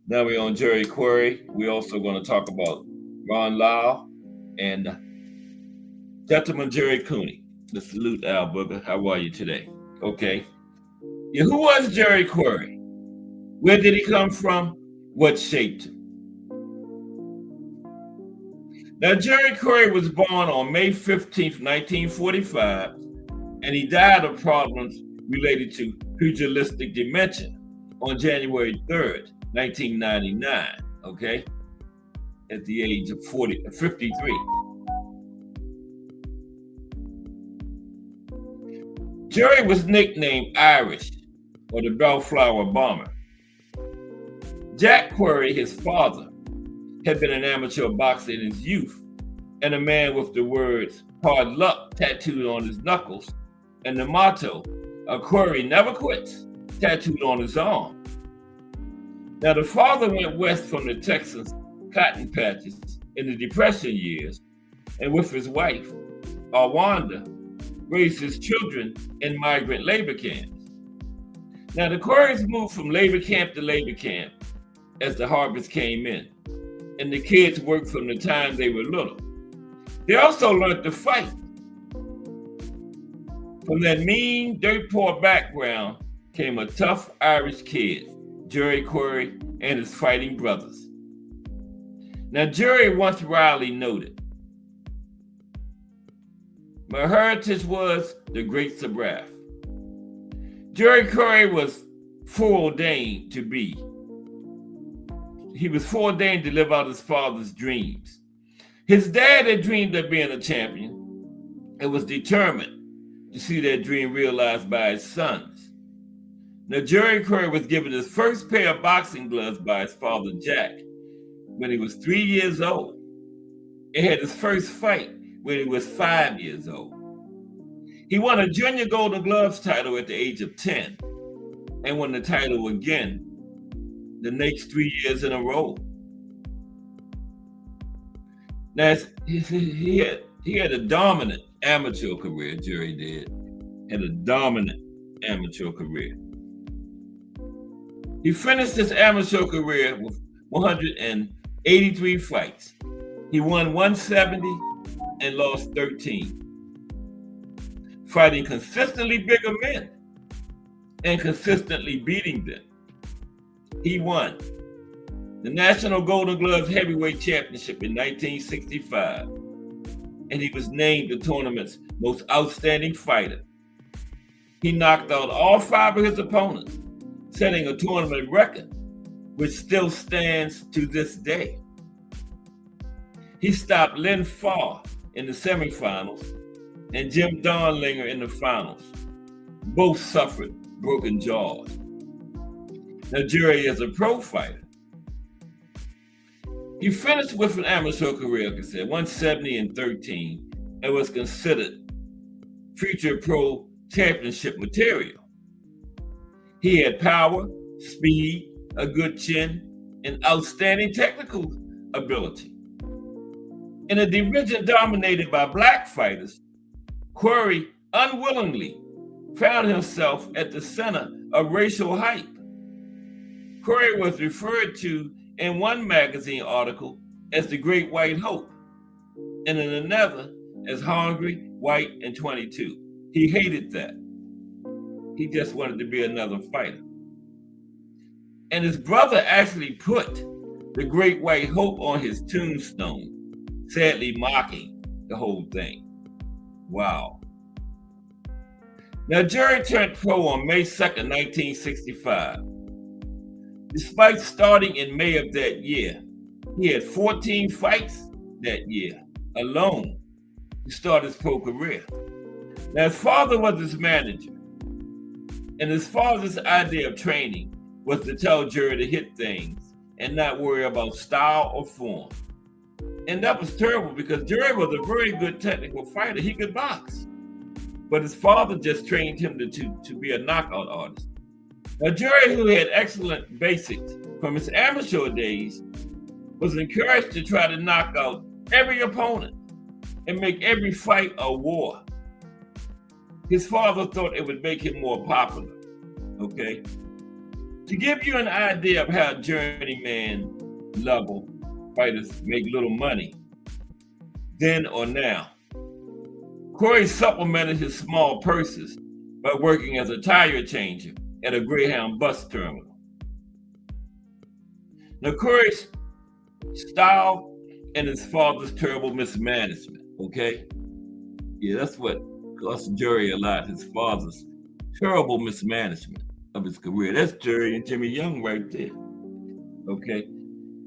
Now we're on Jerry Quarry. We're also going to talk about Lyle and Gentleman Jerry Cooney. Let's salute Al Booger. How are you today? Okay. Yeah, who was Jerry Quarry? Where did he come from? What shaped him? Now, Jerry Quarry was born on May 15th, 1945, and he died of problems related to pugilistic dementia on January 3rd, 1999, okay, at the age of 53. Jerry was nicknamed Irish, or the Bellflower Bomber. Jack Quarry, his father, had been an amateur boxer in his youth and a man with the words "hard luck" tattooed on his knuckles and the motto, "A Quarry never quits," tattooed on his arm. Now, the father went west from the Texas cotton patches in the Depression years, and with his wife, Arwanda, raised his children in migrant labor camps. Now, the Quarrys moved from labor camp to labor camp as the harvest came in, and the kids worked from the time they were little. They also learned to fight. From that mean, dirt poor background came a tough Irish kid, Jerry Quarry, and his fighting brothers. Now, Jerry once wryly noted, "My heritage was the Great Sabrath." Jerry Quarry was foreordained to be. He was foreordained to live out his father's dreams. His dad had dreamed of being a champion and was determined to see that dream realized by his sons. Now, Jerry Quarry was given his first pair of boxing gloves by his father, Jack, when he was 3 years old. He had his first fight when he was 5 years old. He won a junior Golden Gloves title at the age of 10 and won the title again the next 3 years in a row. Now, he had a dominant amateur career, Jerry did. Had a dominant amateur career. He finished his amateur career with 183 fights. He won 170 and lost 13. Fighting consistently bigger men and consistently beating them. He won the National Golden Gloves Heavyweight Championship in 1965, and he was named the tournament's most outstanding fighter. He knocked out all 5 of his opponents, setting a tournament record, which still stands to this day. He stopped Len Farr in the semifinals and Jim Darlinger in the finals. Both suffered broken jaws. Now, Jerry is a pro fighter. He finished with an amateur career, like I said, 170 and 13, and was considered future pro championship material. He had power, speed, a good chin, and outstanding technical ability. In a division dominated by black fighters, Quarry unwillingly found himself at the center of racial hype. Quarry was referred to in one magazine article as the Great White Hope, and in another as hungry, white, and 22. He hated that. He just wanted to be another fighter. And his brother actually put the Great White Hope on his tombstone, sadly mocking the whole thing. Wow. Now, Jerry turned pro on May 2nd, 1965. Despite starting in May of that year, he had 14 fights that year alone to start his pro career. Now, his father was his manager, and his father's idea of training was to tell Jerry to hit things and not worry about style or form. And that was terrible because Jerry was a very good technical fighter. He could box. But his father just trained him to be a knockout artist. Now, Jerry, who had excellent basics from his amateur days, was encouraged to try to knock out every opponent and make every fight a war. His father thought it would make him more popular, okay? To give you an idea of how journeyman level fighters make little money, then or now, Quarry supplemented his small purses by working as a tire changer at a Greyhound bus terminal. Now, Quarry's style and his father's terrible mismanagement, okay? Yeah, that's what cost Jerry a lot, his father's terrible mismanagement of his career. That's Jerry and Jimmy Young right there, okay?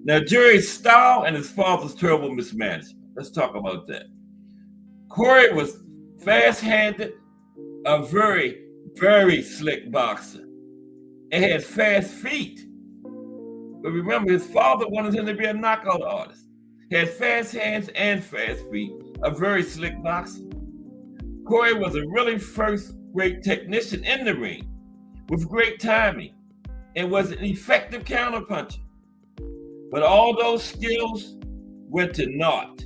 Now, Jerry's style and his father's terrible mismanagement. Let's talk about that. Quarry was fast-handed, a very, very slick boxer, and had fast feet. But remember, his father wanted him to be a knockout artist. He had fast hands and fast feet, a very slick boxer. Quarry was a really first-rate technician in the ring with great timing and was an effective counterpuncher. But all those skills went to naught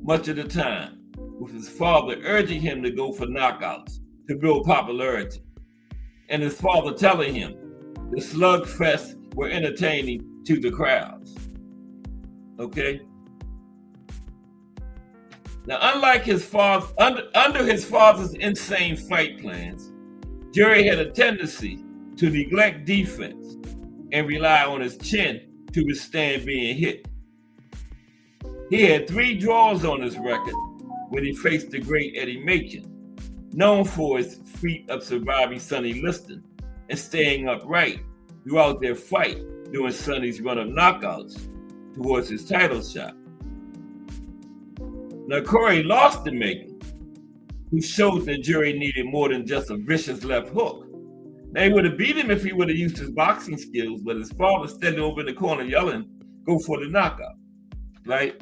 much of the time, with his father urging him to go for knockouts to build popularity, and his father telling him the slugfests were entertaining to the crowds. Okay? Now, unlike his father, under his father's insane fight plans, Jerry had a tendency to neglect defense and rely on his chin to withstand being hit. He had 3 draws on his record when he faced the great Eddie Macon, known for his feat of surviving Sonny Liston and staying upright throughout their fight during Sonny's run of knockouts towards his title shot. Now, Quarry lost to Macon, who showed that Jerry needed more than just a vicious left hook. Now, he would have beat him if he would have used his boxing skills, but his father standing over in the corner yelling, "Go for the knockout," right?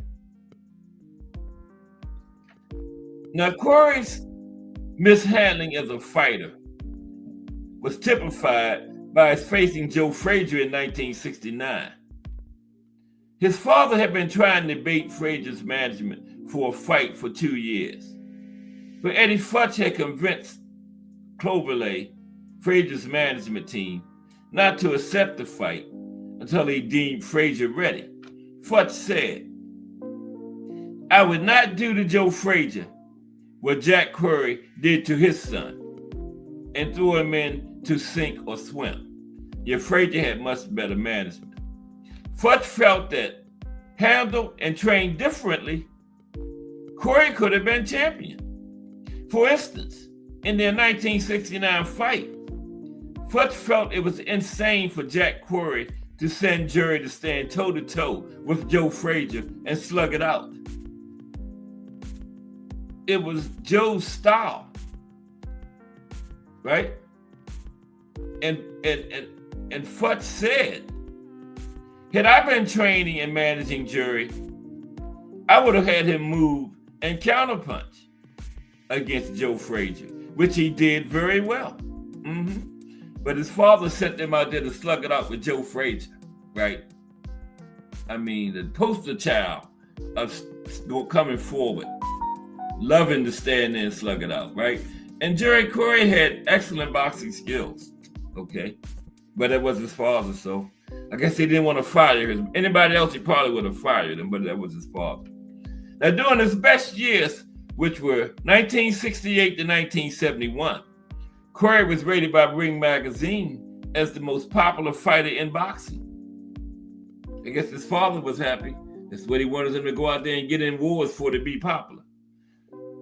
Now, Quarry's mishandling as a fighter was typified by his facing Joe Frazier in 1969. His father had been trying to bait Frazier's management for a fight for 2 years, but Eddie Futch had convinced Cloverley, Frazier's management team, not to accept the fight until he deemed Frazier ready. Futch said, "I would not do to Joe Frazier what Jack Quarry did to his son and threw him in to sink or swim." Yet Frazier had much better management. Futch felt that, handled and trained differently, Quarry could have been champion. For instance, in their 1969 fight, Futch felt it was insane for Jack Quarry to send GERRY to stand toe-to-toe with Joe Frazier and slug it out. It was Joe's style, right? And Futch said, "Had I been training and managing GERRY, I would have had him move and counterpunch against Joe Frazier, which he did very well. But his father sent them out there to slug it out with Joe Frazier, right? I mean, the poster child of coming forward, loving to stand there and slug it out, right? And GERRY Quarry had excellent boxing skills, okay? But it was his father, so I guess he didn't want to fire him. Anybody else, he probably would have fired him, but that was his father. Now, during his best years, which were 1968 to 1971, Quarry was rated by Ring Magazine as the most popular fighter in boxing. I guess his father was happy. That's what he wanted him to go out there and get in wars for to be popular.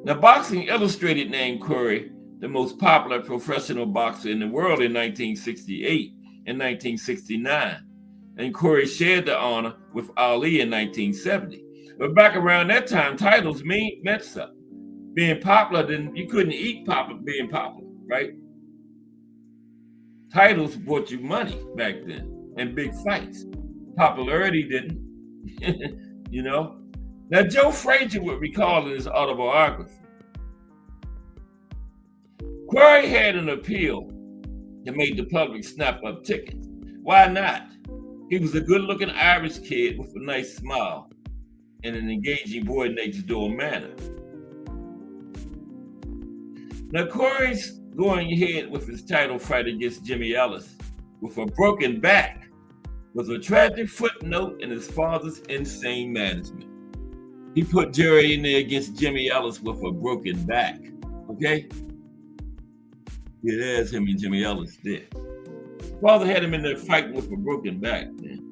Now, Boxing Illustrated named Quarry the most popular professional boxer in the world in 1968 and 1969, and Quarry shared the honor with Ali in 1970. But back around that time, titles meant something. Being popular, then you couldn't eat being popular, right? Titles brought you money back then and big fights. Popularity didn't, you know? Now, Joe Frazier would recall in his autobiography, Quarry had an appeal that made the public snap up tickets. Why not? He was a good-looking Irish kid with a nice smile and an engaging boy next door manner. Now, Quarry's going ahead with his title fight against Jimmy Ellis with a broken back was a tragic footnote in his father's insane management. He put GERRY in there against Jimmy Ellis with a broken back, okay? Yeah, there's him and Jimmy Ellis there. Father had him in there fighting with a broken back, man.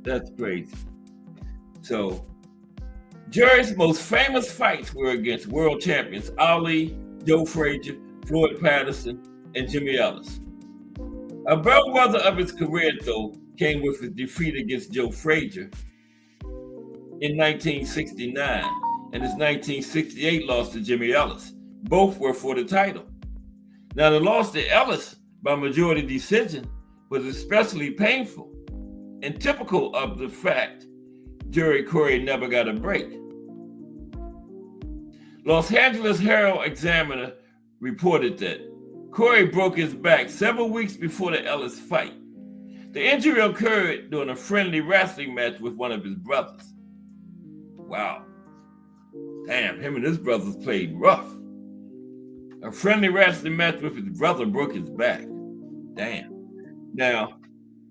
That's crazy. So, GERRY's most famous fights were against world champions Ali, Joe Frazier, Floyd Patterson, and Jimmy Ellis. A bellwether of his career, though, came with his defeat against Joe Frazier in 1969 and his 1968 loss to Jimmy Ellis. Both were for the title. Now, the loss to Ellis by majority decision was especially painful and typical of the fact GERRY Quarry never got a break. Los Angeles Herald-Examiner reported that Quarry broke his back several weeks before the Ellis fight. The injury occurred during a friendly wrestling match with one of his brothers. Wow. Damn, him and his brothers played rough. A friendly wrestling match with his brother broke his back. Damn. Now,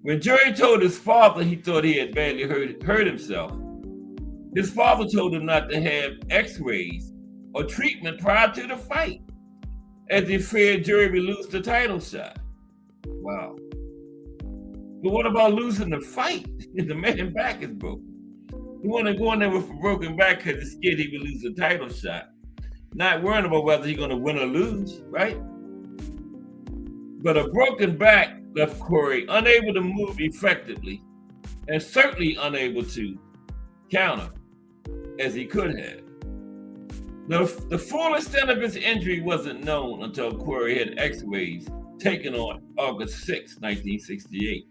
when GERRY told his father he thought he had badly hurt himself, his father told him not to have x-rays or treatment prior to the fight, as he feared GERRY would lose the title shot. Wow. But what about losing the fight if the man's back is broken? You want to go in there with a broken back because he's scared he would lose the title shot, not worrying about whether he's going to win or lose, right? But a broken back left Quarry unable to move effectively and certainly unable to counter as he could have. Now, the full extent of his injury wasn't known until Quarry had x-rays taken on August 6, 1968,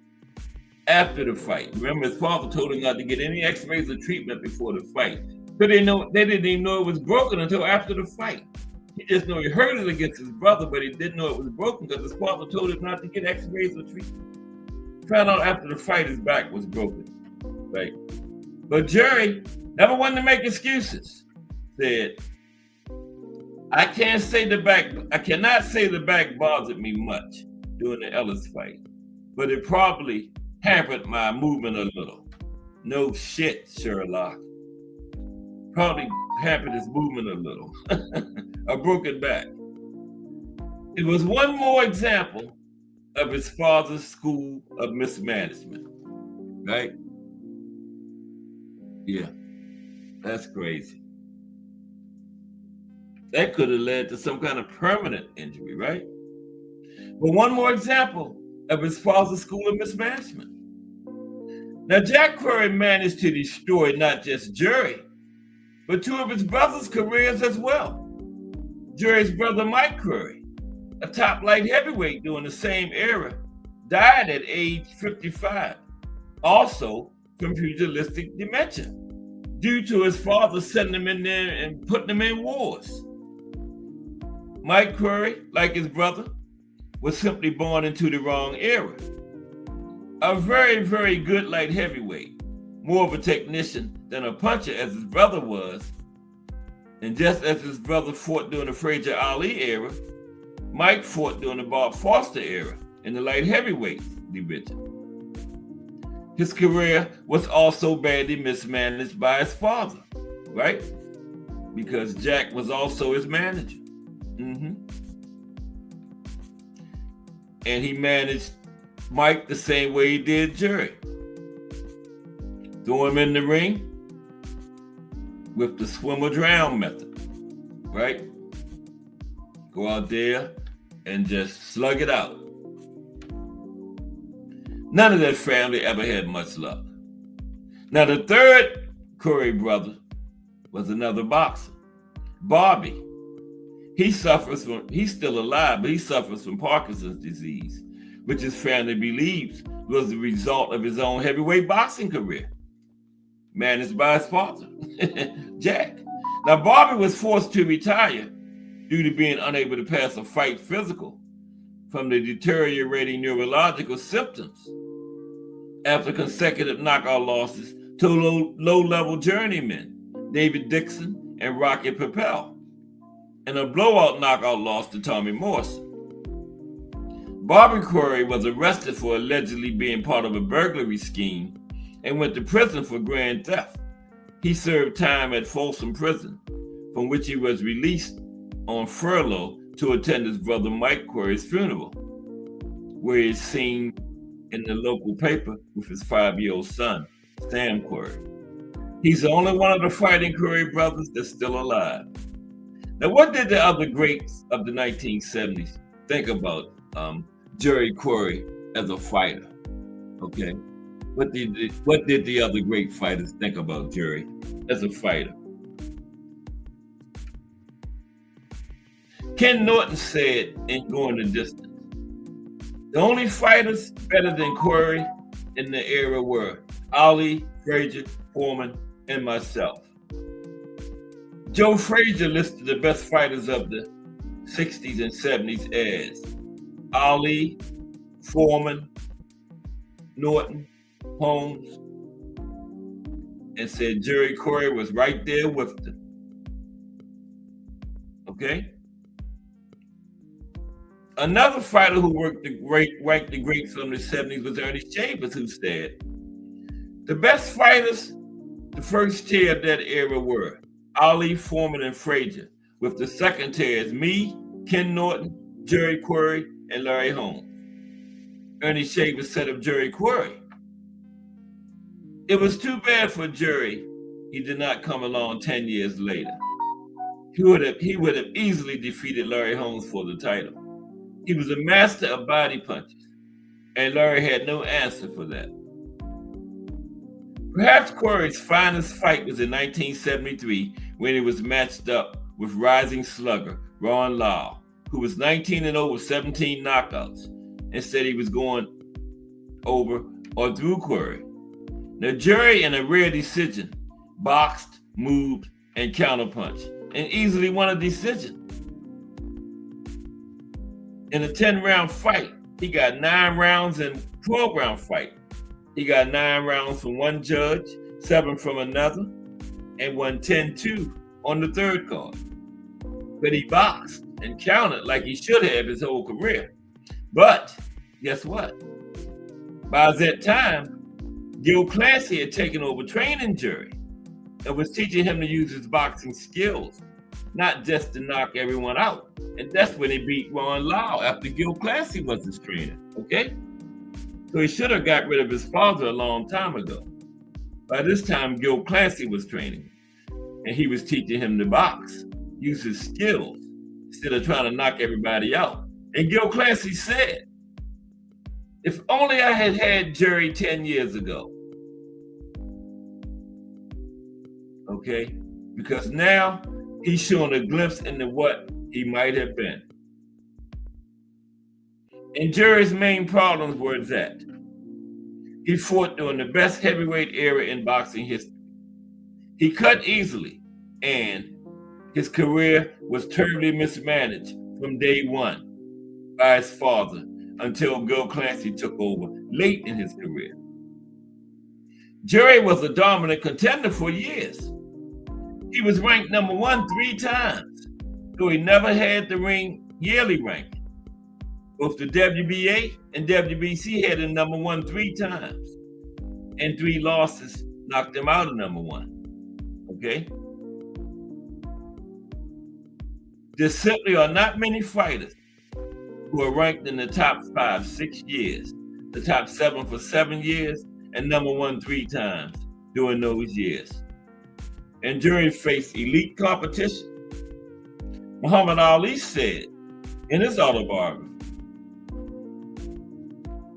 after the fight. Remember, his father told him not to get any x-rays or treatment before the fight. So they didn't even know it was broken until after the fight. He just knew he hurt it against his brother, but he didn't know it was broken because his father told him not to get x-rays or treatment. Found out after the fight his back was broken, right? But GERRY never wanted to make excuses. Said, I cannot say the back bothered me much during the Ellis fight, but it probably hampered my movement a little. No shit, Sherlock. Probably hampered his movement a little. A broken back. It was one more example of his father's school of mismanagement, right? Yeah, that's crazy. That could have led to some kind of permanent injury, right? But one more example of his father's school of mismanagement. Now, Jack Quarry managed to destroy not just GERRY, but two of his brothers' careers as well. GERRY's brother, Mike Quarry, a top light heavyweight during the same era, died at age 55, also from pugilistic dementia, due to his father sending him in there and putting him in wars. Mike Quarry, like his brother, was simply born into the wrong era. A very, very good light heavyweight, more of a technician than a puncher as his brother was. And just as his brother fought during the Frazier Ali era, Mike fought during the Bob Foster era in the light heavyweight division. His career was also badly mismanaged by his father, right? Because Jack was also his manager. And he managed Mike the same way he did GERRY. Throw him in the ring with the swim or drown method, right? Go out there and just slug it out. None of that family ever had much luck. Now, the third Quarry brother was another boxer, Bobby. He's still alive, but he suffers from Parkinson's disease, which his family believes was the result of his own heavyweight boxing career, managed by his father, Jack. Now, Bobby was forced to retire due to being unable to pass a fight physical from the deteriorating neurological symptoms after consecutive knockout losses to low-level journeymen, David Dixon and Rocky Papel, and a blowout knockout loss to Tommy Morrison. Bobby Quarry was arrested for allegedly being part of a burglary scheme and went to prison for grand theft. He served time at Folsom Prison, from which he was released on furlough to attend his brother Mike Quarry's funeral, where he is seen in the local paper with his 5-year-old son, Sam Quarry. He's the only one of the fighting Quarry brothers that's still alive. Now, what did the other greats of the 1970s think about GERRY Quarry as a fighter? Okay, what did the other great fighters think about GERRY as a fighter? Ken Norton said in Going the Distance, the only fighters better than Quarry in the era were Ali, Frazier, Foreman, and myself. Joe Frazier listed the best fighters of the 60s and 70s as Ali, Foreman, Norton, Holmes, and said GERRY Quarry was right there with them. Okay? Another fighter who ranked the greats from the 70s was Ernie Chambers, who said, the best fighters the first tier of that era were Ali, Foreman, and Frazier, with the second tier as me, Ken Norton, GERRY Quarry, and Larry Holmes. Ernie Chambers set up GERRY Quarry. It was too bad for GERRY he did not come along 10 years later. He would have easily defeated Larry Holmes for the title. He was a master of body punches, and Larry had no answer for that. Perhaps Quarry's finest fight was in 1973 when he was matched up with rising slugger Ron Lyle, who was 19-0 with 17 knockouts, and said he was going over or through Quarry. Now, GERRY, in a rare decision, boxed, moved, and counterpunched, and easily won a decision. In a 10-round fight, he got 9 rounds in 12-round fight. He got 9 rounds from one judge, 7 from another, and won 10-2 on the third card. But he boxed and counted like he should have his whole career. But guess what? By that time, Gil Clancy had taken over training GERRY and was teaching him to use his boxing skills, not just to knock everyone out. And that's when he beat Lyle after Gil Clancy was his trainer, okay? So he should have got rid of his father a long time ago. By this time, Gil Clancy was training him, and he was teaching him to box, use his skills, instead of trying to knock everybody out. And Gil Clancy said, if only I had had GERRY 10 years ago. Okay? Because now he's showing a glimpse into what he might have been. And GERRY's main problems were that he fought during the best heavyweight era in boxing history. He cut easily, and his career was terribly mismanaged from day one by his father until Gil Clancy took over late in his career. GERRY was a dominant contender for years. He was ranked number 1 3 times, though he never had the yearly rank. Both the WBA and WBC had him number 1 3 times, and 3 losses knocked him out of number 1. Okay? There simply are not many fighters who are ranked in the top 5 6 years, the top 7 for 7 years, and number 1 3 times during those years. And GERRY faced elite competition. Muhammad Ali said in his autobiography,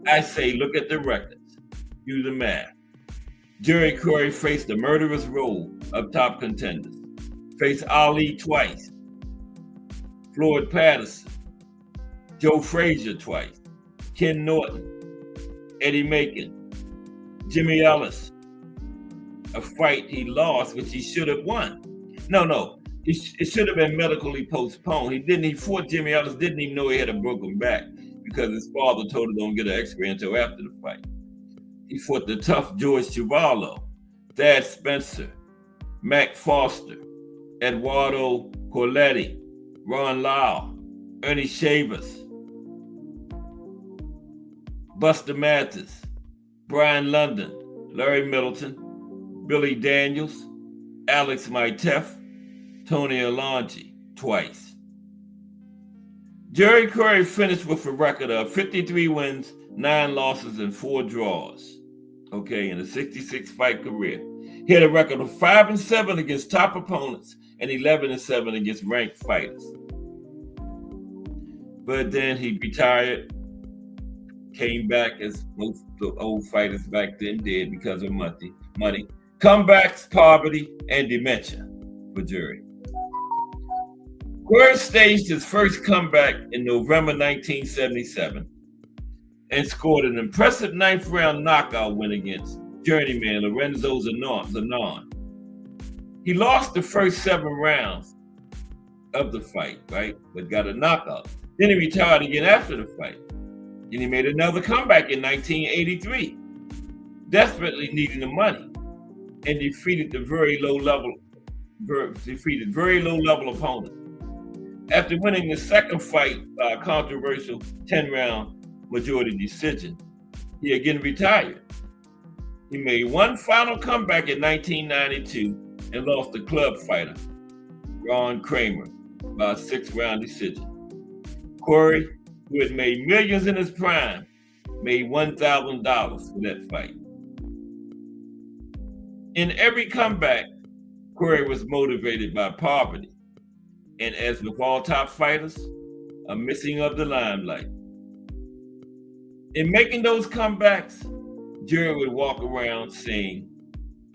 I say, look at the records, do the math. GERRY Quarry faced the murderous roll of top contenders, faced Ali twice, Floyd Patterson, Joe Frazier twice, Ken Norton, Eddie Macon, Jimmy Ellis, a fight he lost, which he should have won. No, it should have been medically postponed. He fought Jimmy Ellis, didn't even know he had a broken back because his father told him don't get an x-ray until after the fight. He fought the tough George Chuvalo, Thad Spencer, Mac Foster, Eduardo Corletti, Ron Lyle, Ernie Shavers, Buster Mathis, Brian London, Larry Middleton, Billy Daniels, Alex Maitef, Tony Alonji twice. GERRY Quarry finished with a record of 53 wins, 9 losses, and 4 draws. Okay, in a 66-fight career. He had a record of 5-7 against top opponents and 11-7 against ranked fighters. But then he retired, came back as most of the old fighters back then did because of money, comebacks, poverty, and dementia for GERRY. Quarry staged his first comeback in November 1977 and scored an impressive 9th-round knockout win against journeyman Lorenzo Zanon. He lost the first 7 rounds of the fight, right? But got a knockout. Then he retired again after the fight. Then he made another comeback in 1983, desperately needing the money, and defeated very low-level opponents. After winning the second fight by a controversial 10-round majority decision, he again retired. He made one final comeback in 1992 and lost to club fighter Ron Kramer by a 6-round decision. Quarry, who had made millions in his prime, made $1,000 for that fight. In every comeback, Quarry was motivated by poverty, and as with all top fighters, a missing of the limelight. In making those comebacks, GERRY would walk around saying,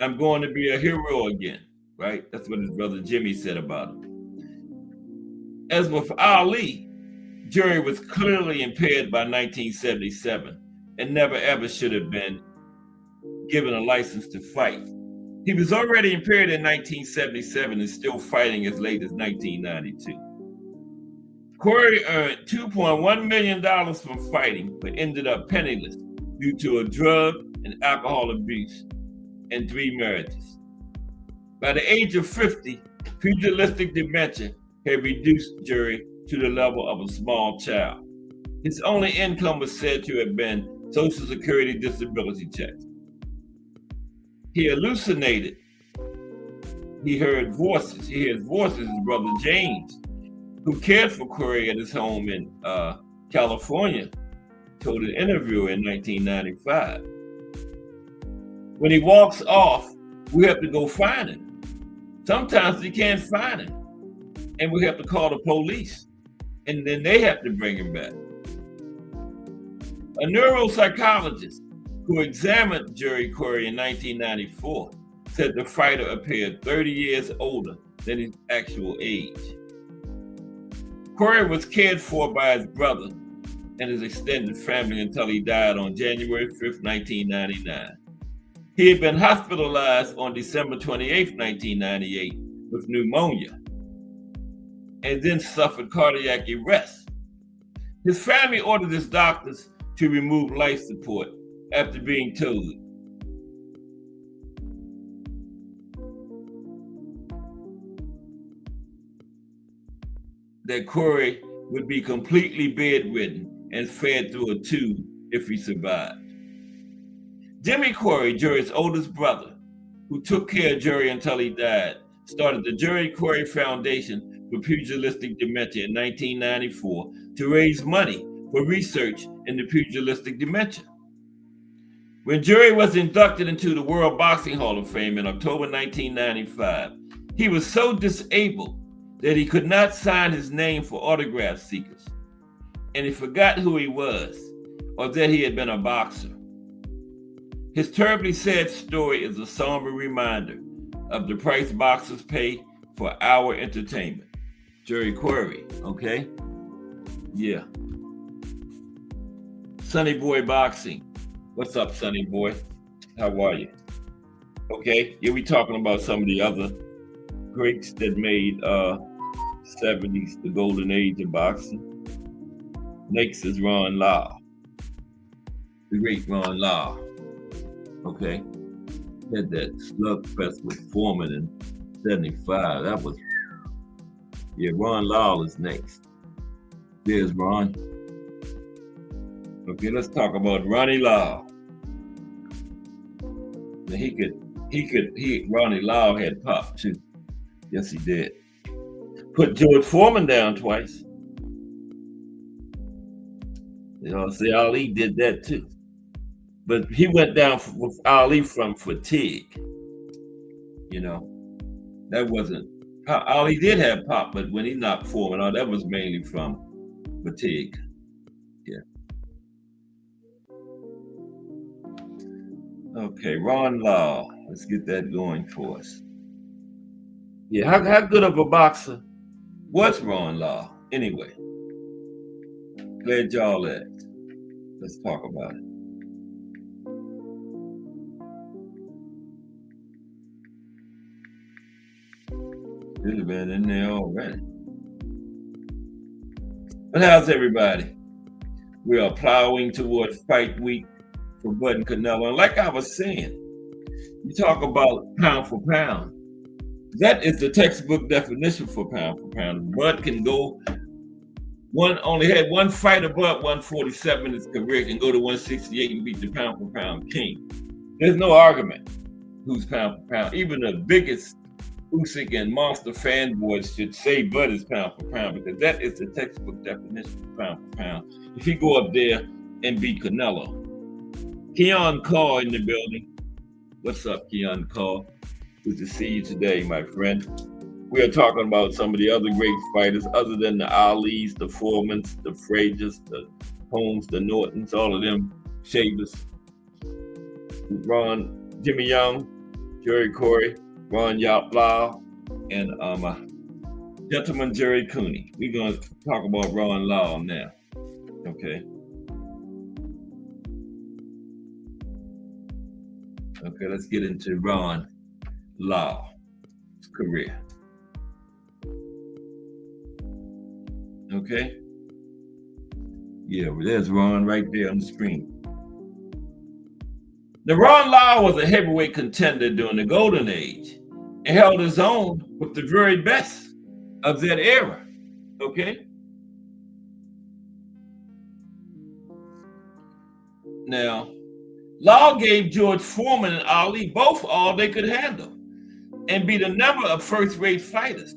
I'm going to be a hero again, right? That's what his brother Jimmy said about him. As with Ali, GERRY was clearly impaired by 1977 and never ever should have been given a license to fight. He was already impaired in 1977 and still fighting as late as 1992. Quarry earned $2.1 million from fighting, but ended up penniless due to a drug and alcohol abuse and 3 marriages. By the age of 50, pugilistic dementia had reduced GERRY to the level of a small child. His only income was said to have been Social Security disability checks. He hallucinated. He heard voices. He hears voices. His brother James, who cared for Quarry at his home in California, told an interviewer in 1995. When he walks off, we have to go find him. Sometimes we can't find him, and we have to call the police, and then they have to bring him back. A neuropsychologist who examined GERRY Quarry in 1994 said the fighter appeared 30 years older than his actual age. Quarry was cared for by his brother and his extended family until he died on January 5th, 1999. He had been hospitalized on December 28th, 1998 with pneumonia and then suffered cardiac arrest. His family ordered his doctors to remove life support after being told that Quarry would be completely bedridden and fed through a tube if he survived. Jimmy Quarry, GERRY's oldest brother, who took care of GERRY until he died, started the GERRY Quarry Foundation for Pugilistic Dementia in 1994 to raise money for research into pugilistic dementia. When GERRY was inducted into the World Boxing Hall of Fame in October 1995, he was so disabled that he could not sign his name for autograph seekers, and he forgot who he was or that he had been a boxer. His terribly sad story is a somber reminder of the price boxers pay for our entertainment. GERRY Quarry, okay? Yeah. Sonny Boy Boxing. What's up, Sonny Boy? How are you? Okay, yeah, we talking about some of the other greats that made 70s the golden age of boxing. Next is Ron Lyle. The great Ron Lyle. Okay. Had that slugfest with Foreman in 75. That was, yeah, Ron Lyle is next. There's Ron. Okay, let's talk about Ronnie Lyle. Ronnie Lyle had pop too. Yes, he did. Put George Foreman down twice. You know, see, Ali did that too. But he went down with Ali from fatigue. You know, that wasn't, Ali did have pop, but when he knocked Foreman out, that was mainly from fatigue. Yeah. Okay, Ron Lyle. Let's get that going for us. Yeah, how good of a boxer was Ron Lyle? Anyway, glad y'all asked. Let's talk about it. Should have been in there already. But how's everybody? We are plowing towards fight week for Bud and Canelo. And like I was saying, you talk about pound for pound. That is the textbook definition for pound. Bud can go, only had one fight above 147 in his career, can go to 168 and beat the pound for pound king. There's no argument who's pound for pound. Even the biggest Usyk and Monster fanboys should say Bud is pound for pound, because that is the textbook definition of pound for pound. If he go up there and beat Canelo. Keon Call in the building. What's up, Keon Call? Good to see you today, my friend. We are talking about some of the other great fighters, other than the Alis, the Foremans, the Frasers, the Holmes, the Nortons, all of them, Shavers. Jimmy Young, GERRY Quarry, Ron Lyle, and gentleman Jerry Cooney. We're going to talk about Ron Lyle now. Okay. Okay, let's get into Ron Lyle's career. Okay? Yeah, well, there's Ron right there on the screen. Now, Ron Lyle was a heavyweight contender during the Golden Age and held his own with the very best of that era. Okay? Now, Lyle gave George Foreman and Ali both all they could handle and beat a number of first-rate fighters.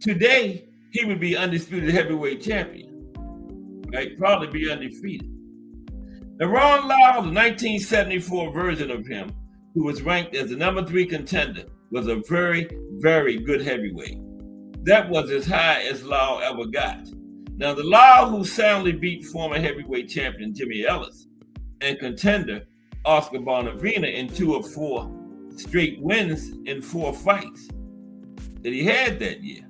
Today, he would be undisputed heavyweight champion, right? Probably be undefeated. Now, Ron Lyle, the 1974 version of him, who was ranked as the number 3 contender, was a very, very good heavyweight. That was as high as Lyle ever got. Now, the Lyle who soundly beat former heavyweight champion Jimmy Ellis and contender Oscar Bonavena in 2 of 4 straight wins in 4 fights that he had that year.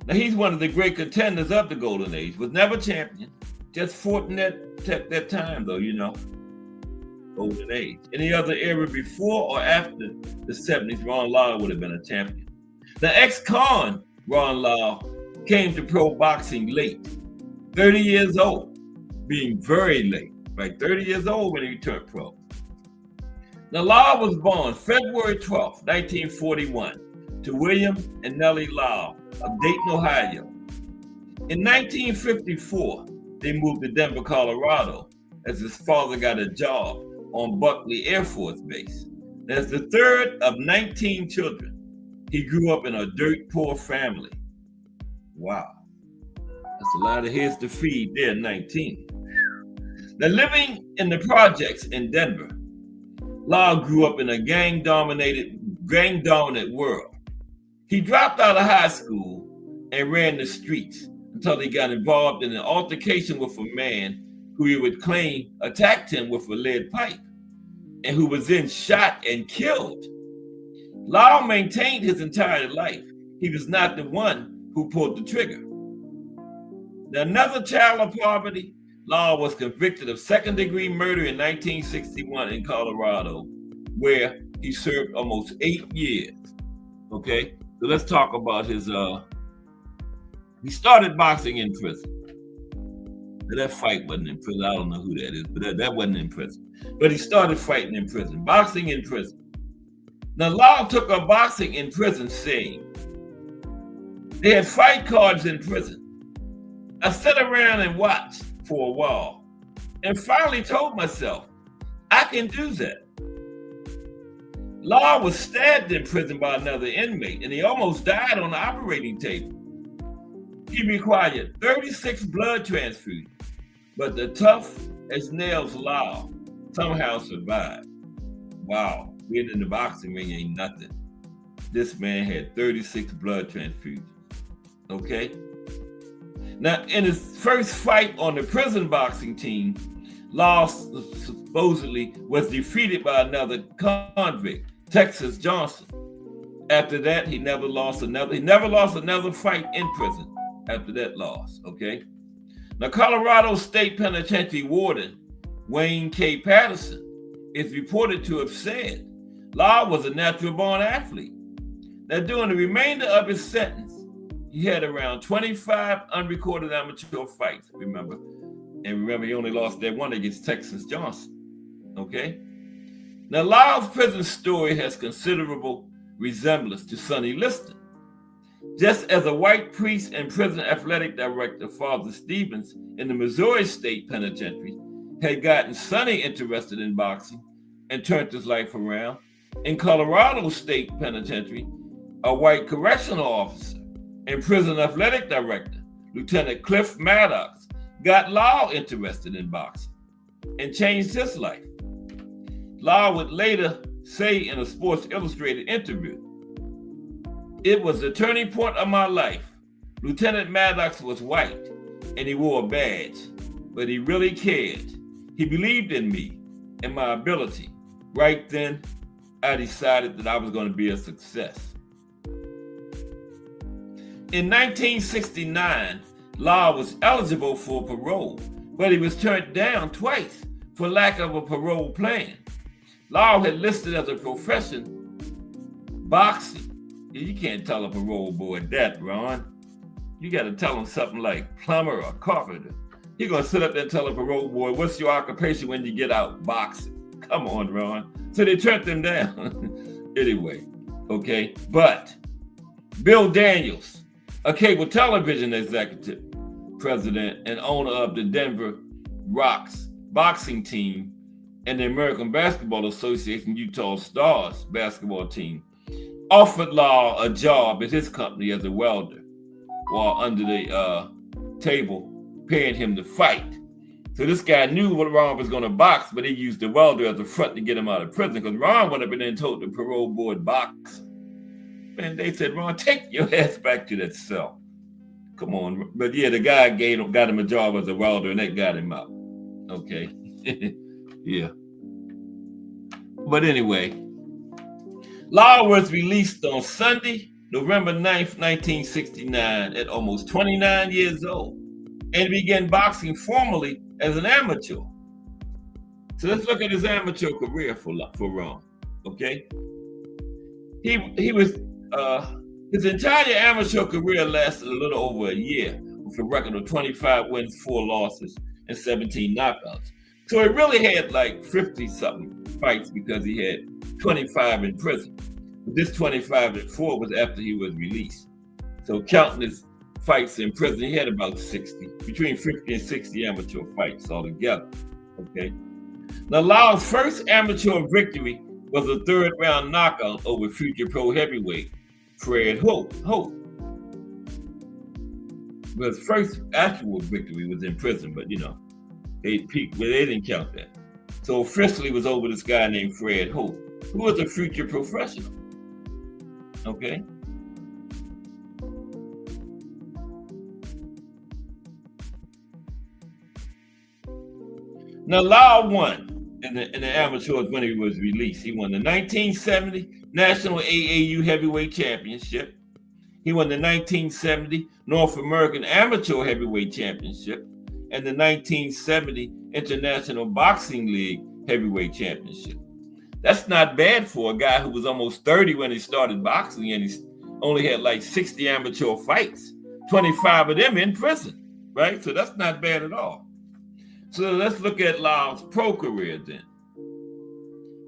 Now, he's one of the great contenders of the Golden Age, was never champion, just fought in that time, though, you know, Golden Age. Any other era before or after the 70s, Ron Lyle would have been a champion. The ex-con, Ron Lyle, came to pro boxing late, 30 years old, being very late, right? 30 years old when he turned pro. Now, Lyle was born February 12th, 1941, to William and Nellie Lyle of Dayton, Ohio. In 1954, they moved to Denver, Colorado, as his father got a job on Buckley Air Force Base. As the third of 19 children, he grew up in a dirt poor family. Wow. That's a lot of heads to feed there, 19. Now, living in the projects in Denver, Lyle grew up in a gang-dominant world. He dropped out of high school and ran the streets until he got involved in an altercation with a man who he would claim attacked him with a lead pipe and who was then shot and killed. Lyle maintained his entire life he was not the one who pulled the trigger. Now, another child of poverty, Lyle was convicted of second-degree murder in 1961 in Colorado, where he served almost 8 years. Okay, so let's talk about his. He started boxing in prison. Now, that fight wasn't in prison. I don't know who that is, but that wasn't in prison. But he started fighting in prison, boxing in prison. Now, Lyle took up boxing in prison, saying, they had fight cards in prison. I sat around and watched for a while and finally told myself, I can do that. Lyle was stabbed in prison by another inmate and he almost died on the operating table. He required 36 blood transfusions, but the tough as nails Lyle somehow survived. Wow, being in the boxing ring ain't nothing. This man had 36 blood transfusions. Okay? Now, in his first fight on the prison boxing team, Lyle supposedly was defeated by another convict, Texas Johnson. After that, he never lost another fight in prison after that loss, okay? Now, Colorado State Penitentiary warden, Wayne K. Patterson, is reported to have said Lyle was a natural-born athlete. Now, during the remainder of his sentence, he had around 25 unrecorded amateur fights, remember? And remember, he only lost that one against Texas Johnson, okay? Now, Lyle's prison story has considerable resemblance to Sonny Liston. Just as a white priest and prison athletic director, Father Stevens, in the Missouri State Penitentiary, had gotten Sonny interested in boxing and turned his life around, in Colorado State Penitentiary, a white correctional officer and prison athletic director, Lieutenant Cliff Maddox, got Lyle interested in boxing and changed his life. Lyle would later say in a Sports Illustrated interview, it was the turning point of my life. Lieutenant Maddox was white and he wore a badge, but he really cared. He believed in me and my ability. Right then, I decided that I was going to be a success. In 1969, Lyle was eligible for parole, but he was turned down twice for lack of a parole plan. Lyle had listed as a profession boxing. You can't tell a parole board that, Ron. you got to tell him something like plumber or carpenter. He's going to sit up there and tell a parole board, what's your occupation when you get out? Boxing. Come on, Ron. So they turned them down. Anyway, okay. But Bill Daniels, a cable television executive, president, and owner of the Denver Rocks boxing team and the American Basketball Association Utah Stars basketball team, offered Lyle a job at his company as a welder while under the table paying him to fight. So this guy knew what Ron was going to box, but he used the welder as a front to get him out of prison, because Ron would have been in told the parole board box. Man, they said, Ron, take your ass back to that cell. Come on. But yeah, the guy got him a job as a welder, and that got him out. Okay. Yeah. But anyway, Lyle was released on Sunday, November 9th, 1969, at almost 29 years old, and began boxing formally as an amateur. So let's look at his amateur career for Ron. Okay. He was his entire amateur career lasted a little over a year, with a record of 25 wins, 4 losses, and 17 knockouts. So he really had like 50-something fights because he had 25 in prison. But this 25 and 4 was after he was released. So counting his fights in prison, he had about 60, between 50 and 60 amateur fights altogether. Okay. Now, Lyle's first amateur victory was a 3rd round knockout over future pro heavyweight Fred Hope. But his first actual victory was in prison, but they didn't count that. So officially was over this guy named Fred Hope, who was a future professional. Okay. Now, Lyle won in the amateurs when he was released. He won the 1970 National AAU Heavyweight Championship. He won the 1970 North American Amateur Heavyweight Championship and the 1970 International Boxing League Heavyweight Championship. That's not bad for a guy who was almost 30 when he started boxing, and he only had like 60 amateur fights, 25 of them in prison, right? So that's not bad at all. So let's look at Lyle's pro career then.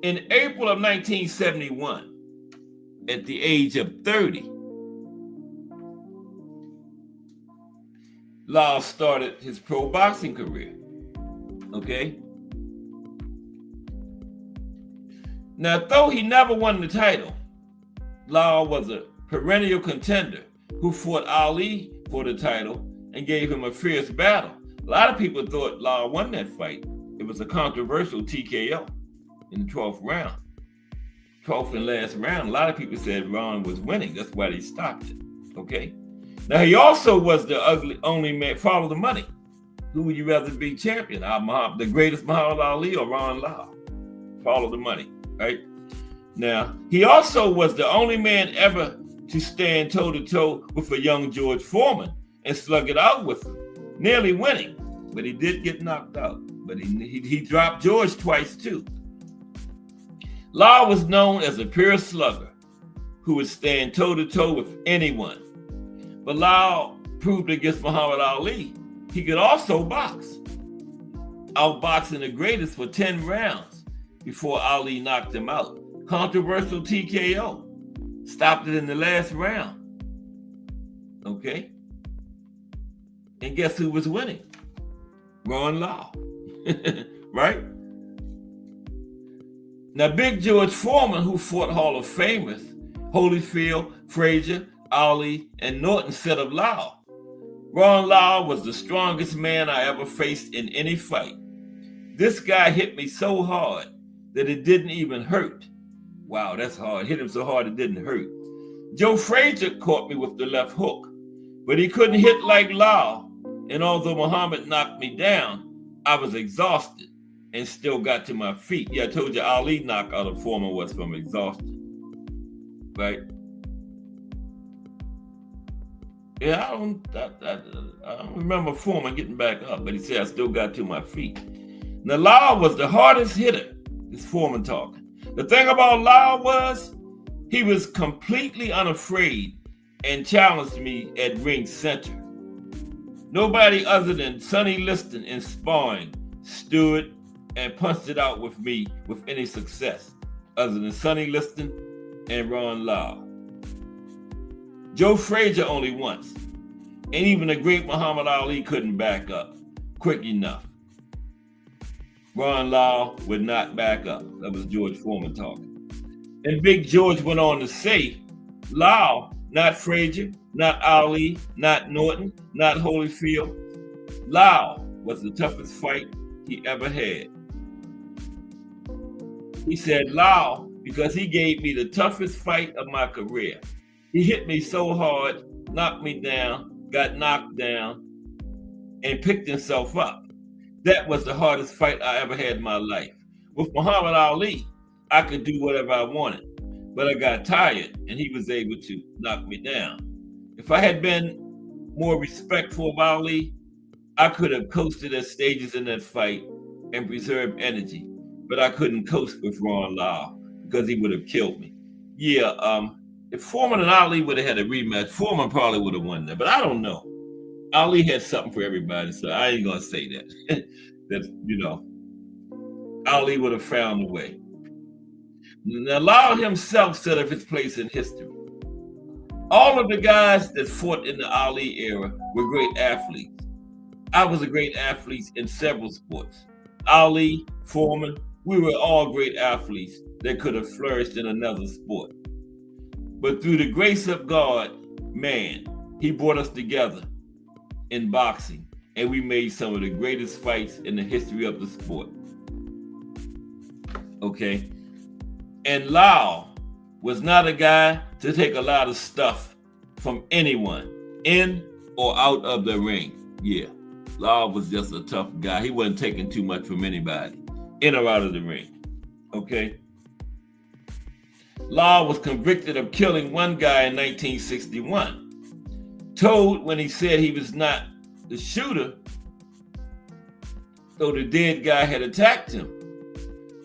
In April of 1971, at the age of 30, Lyle started his pro boxing career. Okay? Now, though he never won the title, Lyle was a perennial contender who fought Ali for the title and gave him a fierce battle. A lot of people thought Lyle won that fight. It was a controversial TKO in the 12th round. 12th and last round, a lot of people said Ron was winning. That's why they stopped it. Okay? Now, he also was the only man, follow the money. Who would you rather be champion? The greatest Muhammad Ali or Ron Lyle? Follow the money, right? Now, he also was the only man ever to stand toe-to-toe with a young George Foreman and slug it out with him, nearly winning. But he did get knocked out. But he dropped George twice, too. Lyle was known as a pure slugger who would stand toe-to-toe with anyone. But Lyle proved against Muhammad Ali he could also box, outboxing the greatest for 10 rounds before Ali knocked him out. Controversial TKO. Stopped it in the last round. Okay? And guess who was winning? Ron Lyle. Right? Now, Big George Foreman, who fought Hall of Famers, Holyfield, Frazier, Ali, and Norton, said of Lyle, Ron Lyle was the strongest man I ever faced in any fight. This guy hit me so hard that it didn't even hurt. Wow, that's hard. Hit him so hard it didn't hurt. Joe Frazier caught me with the left hook, but he couldn't hit like Lyle. And although Muhammad knocked me down, I was exhausted and still got to my feet. Yeah, I told you Ali knockout of Foreman was from exhaustion, right? Yeah, I don't remember Foreman getting back up, but he said I still got to my feet. Now, Lyle was the hardest hitter. This Foreman talking. The thing about Lyle was he was completely unafraid and challenged me at ring center. Nobody other than Sonny Liston in sparring stood and punched it out with me with any success, other than Sonny Liston and Ron Lyle. Joe Frazier only once, and even the great Muhammad Ali couldn't back up quick enough. Ron Lyle would not back up. That was George Foreman talking. And Big George went on to say, Lyle, not Frazier, not Ali, not Norton, not Holyfield. Lyle was the toughest fight he ever had. He said, Lyle, because he gave me the toughest fight of my career. He hit me so hard, knocked me down, got knocked down, and picked himself up. That was the hardest fight I ever had in my life. With Muhammad Ali, I could do whatever I wanted, but I got tired and he was able to knock me down. If I had been more respectful of Ali, I could have coasted at stages in that fight and preserved energy, but I couldn't coast with Ron Lyle because he would have killed me. Yeah, if Foreman and Ali would have had a rematch, Foreman probably would have won that, but I don't know. Ali had something for everybody, so I ain't gonna say that. That, Ali would have found a way. Now, Lyle himself set up his place in history. All of the guys that fought in the Ali era were great athletes. I was a great athlete in several sports. Ali, Foreman, we were all great athletes that could have flourished in another sport. But through the grace of God, man, he brought us together in boxing, and we made some of the greatest fights in the history of the sport. Okay? And Lyle was not a guy to take a lot of stuff from anyone, in or out of the ring. Yeah, Lyle was just a tough guy. He wasn't taking too much from anybody, in or out of the ring. Okay? Lyle was convicted of killing one guy in 1961. Told when he said he was not the shooter, though the dead guy had attacked him.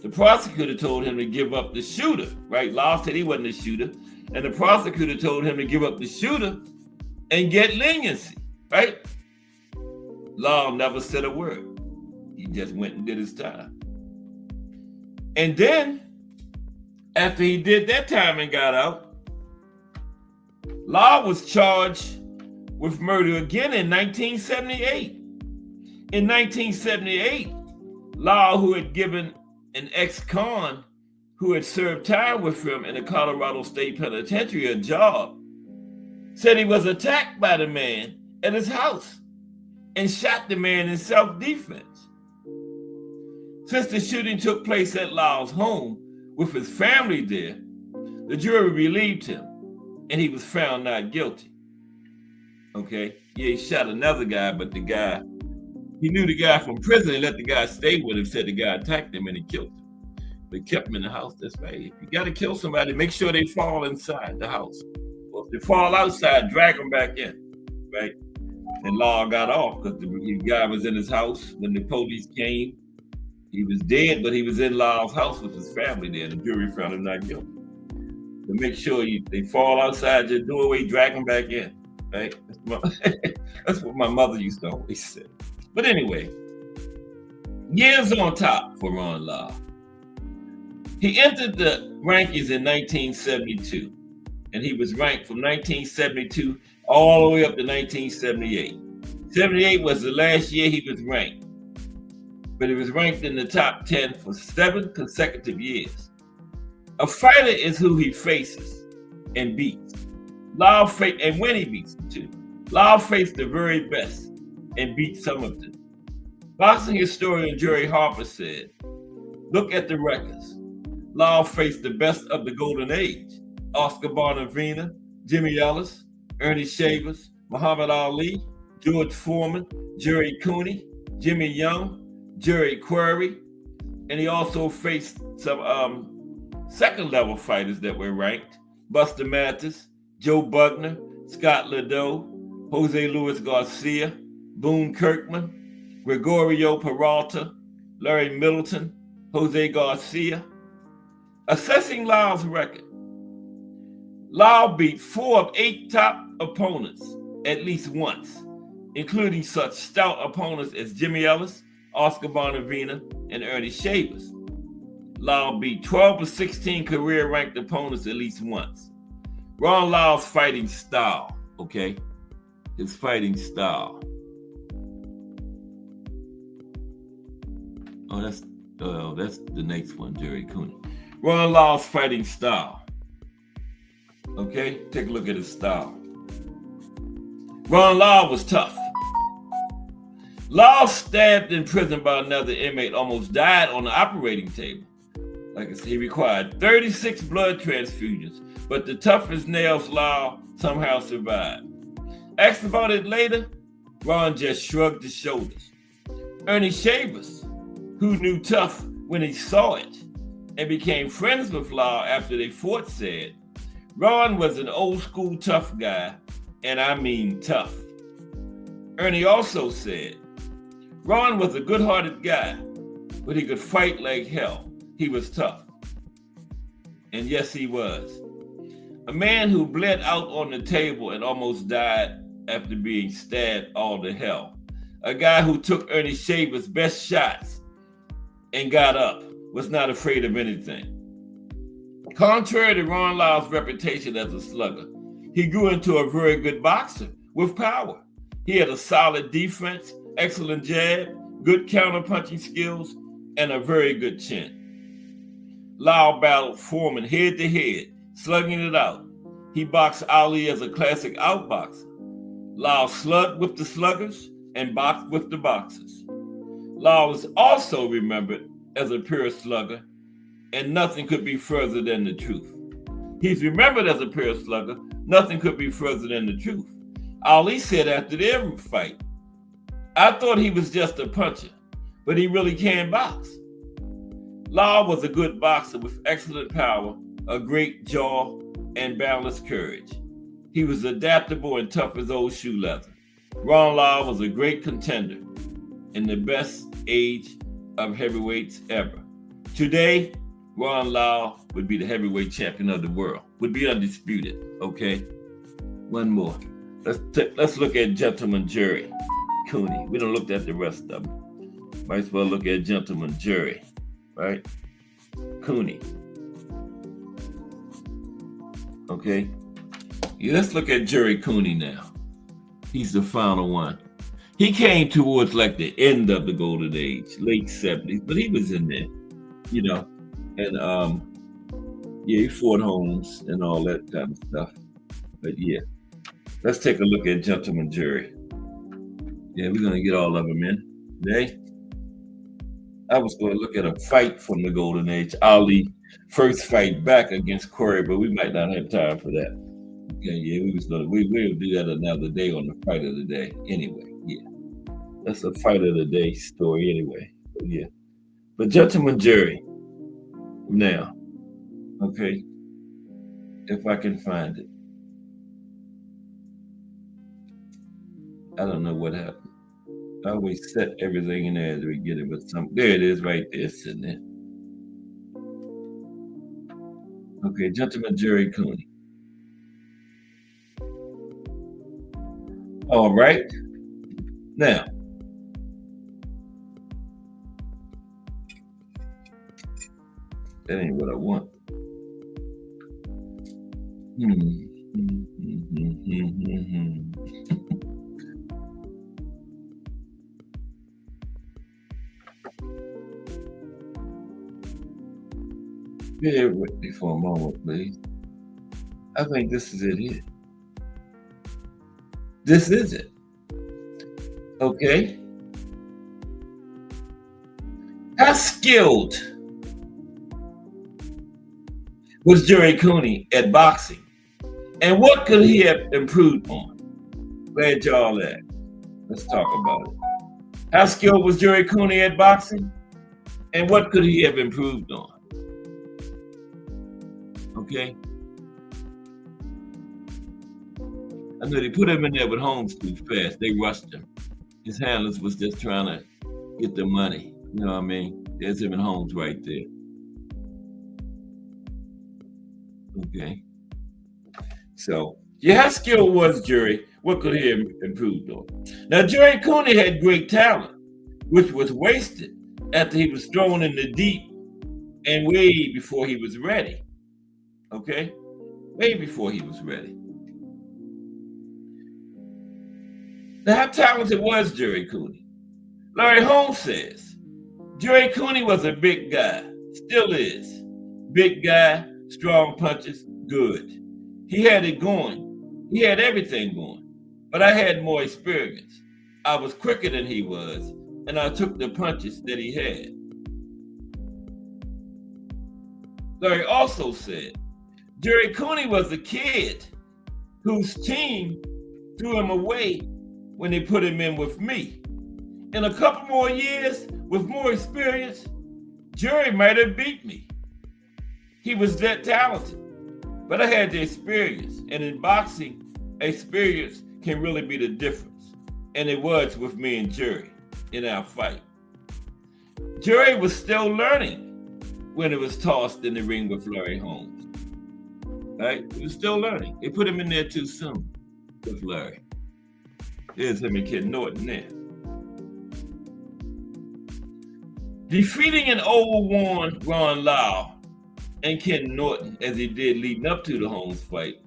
The prosecutor told him to give up the shooter, right? Lyle said he wasn't the shooter, and the prosecutor told him to give up the shooter and get leniency, right? Lyle never said a word. He just went and did his time. And then, after he did that time and got out, Lyle was charged with murder again in 1978. In 1978, Lyle, who had given an ex-con who had served time with him in the Colorado State Penitentiary a job, said he was attacked by the man at his house and shot the man in self-defense. Since the shooting took place at Lyle's home with his family there, the jury relieved him and he was found not guilty. Okay, yeah, he shot another guy, but the guy, he knew the guy from prison and let the guy stay with him, said the guy attacked him and he killed him. They kept him in the house. That's right. If you got to kill somebody, make sure they fall inside the house. Or if they fall outside, drag them back in, right? And Lyle got off because the guy was in his house when the police came. He was dead, but he was in Lyle's house with his family there. The jury found him not guilty. To make sure they fall outside your doorway, drag them back in. Right? That's what my mother used to always say. But anyway, years on top for Ron Lyle. He entered the rankings in 1972, and he was ranked from 1972 all the way up to 1978. 78 was the last year he was ranked, but he was ranked in the top 10 for 7 consecutive years. A fighter is who he faces and beats. Lyle faced, and when he beats them too. Lyle faced the very best and beat some of them. Boxing historian Jerry Harper said, look at the records. Lyle faced the best of the golden age. Oscar Bonavena, Jimmy Ellis, Ernie Shavers, Muhammad Ali, George Foreman, Jerry Cooney, Jimmy Young, Jerry Quarry, and he also faced some second level fighters that were ranked. Buster Mathis, Joe Bugner, Scott Liddell, Jose Luis Garcia, Boone Kirkman, Gregorio Peralta, Larry Middleton, Jose Garcia. Assessing Lyle's record, Lyle beat 4 of 8 top opponents at least once. including such stout opponents as Jimmy Ellis, Oscar Bonavina, and Ernie Shavers. Lyle beat 12 of 16 career-ranked opponents at least once. Ron Lyle's fighting style, okay? His fighting style. Oh, that's the next one, Gerry Cooney. Ron Lyle's fighting style. Okay, take a look at his style. Ron Lyle was tough. Lyle, stabbed in prison by another inmate, almost died on the operating table. Like I said, he required 36 blood transfusions, but the tough as nails Lyle somehow survived. Asked about it later, Ron just shrugged his shoulders. Ernie Shavers, who knew tough when he saw it and became friends with Lyle after they fought, said, Ron was an old school tough guy, and I mean tough. Ernie also said, Ron was a good-hearted guy, but he could fight like hell. He was tough. And yes, he was. A man who bled out on the table and almost died after being stabbed all to hell. A guy who took Ernie Shavers' best shots and got up, was not afraid of anything. Contrary to Ron Lyle's reputation as a slugger, he grew into a very good boxer with power. He had a solid defense, excellent jab, good counter-punching skills, and a very good chin. Lyle battled Foreman head-to-head, slugging it out. He boxed Ali as a classic outboxer. Lyle slugged with the sluggers and boxed with the boxers. Lyle is also remembered as a pure slugger, and nothing could be further than the truth. He's remembered as a pure slugger, nothing could be further than the truth. Ali said after their fight, I thought he was just a puncher, but he really can box. Lyle was a good boxer with excellent power, a great jaw, and boundless courage. He was adaptable and tough as old shoe leather. Ron Lyle was a great contender in the best age of heavyweights ever. Today, Ron Lyle would be the heavyweight champion of the world, would be undisputed, okay? One more. Let's look at Gentleman Gerry Cooney. We don't look at the rest of them. Might as well look at Gentleman Gerry, right? Cooney. Okay? Yeah, let's look at Gerry Cooney now. He's the final one. He came towards like the end of the golden age, late 70s, but he was in there, you know. And yeah, he fought Holmes and all that kind of stuff. But yeah, let's take a look at Gentleman Gerry. Yeah, we're gonna get all of them in today. I was going to look at a fight from the golden age, Ali first fight back against Quarry, but we might not have time for that. Okay, yeah, we'll do that another day on the fight of the day. Anyway, yeah, that's a fight of the day story anyway. But yeah, but Gentleman Gerry. Now, okay, if I can find it. I don't know what happened. I always set everything in there as we get it, but there it is right there sitting there. Okay, Gentleman Gerry Cooney. All right. Now, that ain't what I want. Bear with me for a moment, please. I think this is it here. This is it. Okay. How skilled was Gerry Cooney at boxing? And what could he have improved on? Glad y'all asked. Let's talk about it. How skilled was Gerry Cooney at boxing? And what could he have improved on? Okay. I know they put him in there with Holmes too fast. They rushed him. His handlers was just trying to get the money. You know what I mean? There's him and Holmes right there. Okay. So, yeah, how skilled was Gerry? What could he improve on? Now, Jerry Cooney had great talent, which was wasted after he was thrown in the deep and way before he was ready. Okay? Way before he was ready. Now, how talented was Jerry Cooney? Larry Holmes says, Jerry Cooney was a big guy, still is. Big guy, strong punches, good. He had it going. He had everything going. But I had more experience. I was quicker than he was, and I took the punches that he had. Larry also said, Jerry Cooney was a kid whose team threw him away when they put him in with me. In a couple more years, with more experience, Jerry might have beat me. He was that talented, but I had the experience, and in boxing, experience can really be the difference. And it was with me and Jerry in our fight. Jerry was still learning when it was tossed in the ring with Larry Holmes. Right? He was still learning. They put him in there too soon with Larry. There's him and Kid Norton there. Defeating an old worn Ron Lyle and Ken Norton as he did leading up to the Holmes fight,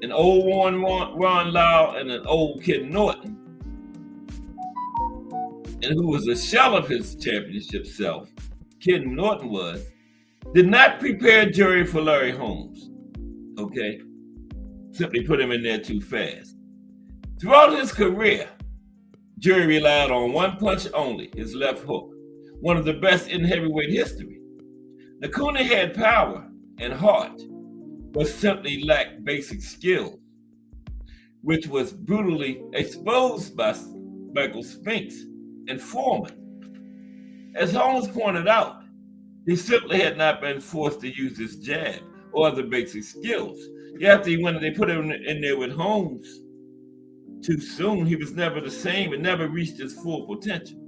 an old worn Ron Lyle and an old Ken Norton, and who was a shell of his championship self, Ken Norton was, did not prepare Jerry for Larry Holmes. Okay? Simply put him in there too fast. Throughout his career, Jerry relied on one punch only, his left hook, one of the best in heavyweight history. Now, Cooney had power and heart, but simply lacked basic skills, which was brutally exposed by Michael Spinks and Foreman. As Holmes pointed out, he simply had not been forced to use his jab or other basic skills. After when they put him in there with Holmes too soon, he was never the same and never reached his full potential.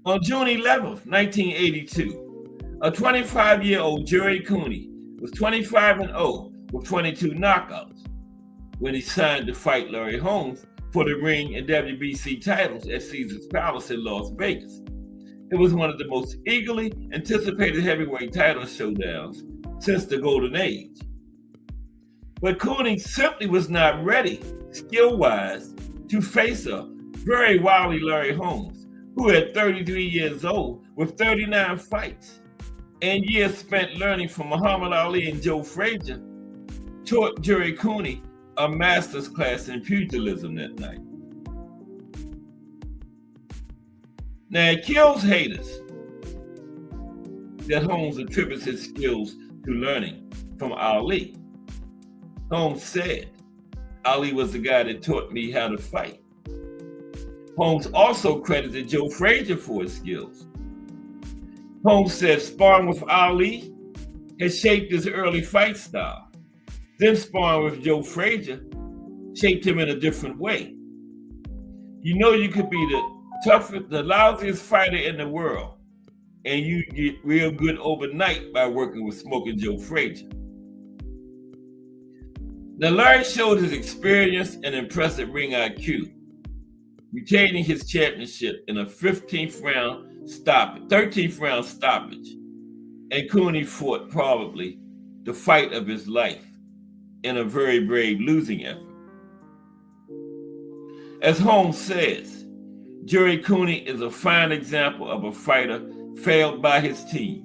On June 11th, 1982, a 25-year-old Jerry Cooney was 25-0 with 22 knockouts when he signed to fight Larry Holmes for the ring and WBC titles at Caesars Palace in Las Vegas. It was one of the most eagerly anticipated heavyweight title showdowns since the Golden Age. But Cooney simply was not ready, skill-wise, to face a very wily Larry Holmes, who at 33 years old with 39 fights and years spent learning from Muhammad Ali and Joe Frazier, taught Jerry Cooney a master's class in pugilism that night. Now, it kills haters that Holmes attributes his skills to learning from Ali. Holmes said, Ali was the guy that taught me how to fight. Holmes also credited Joe Frazier for his skills. Holmes said sparring with Ali had shaped his early fight style. Then sparring with Joe Frazier shaped him in a different way. You know, you could be the toughest, the lousiest fighter in the world, and you get real good overnight by working with Smoking Joe Frazier. Now, Larry showed his experience and impressive ring IQ, retaining his championship in a 13th round stoppage, and Cooney fought probably the fight of his life in a very brave losing effort. As Holmes says, Jerry Cooney is a fine example of a fighter failed by his team.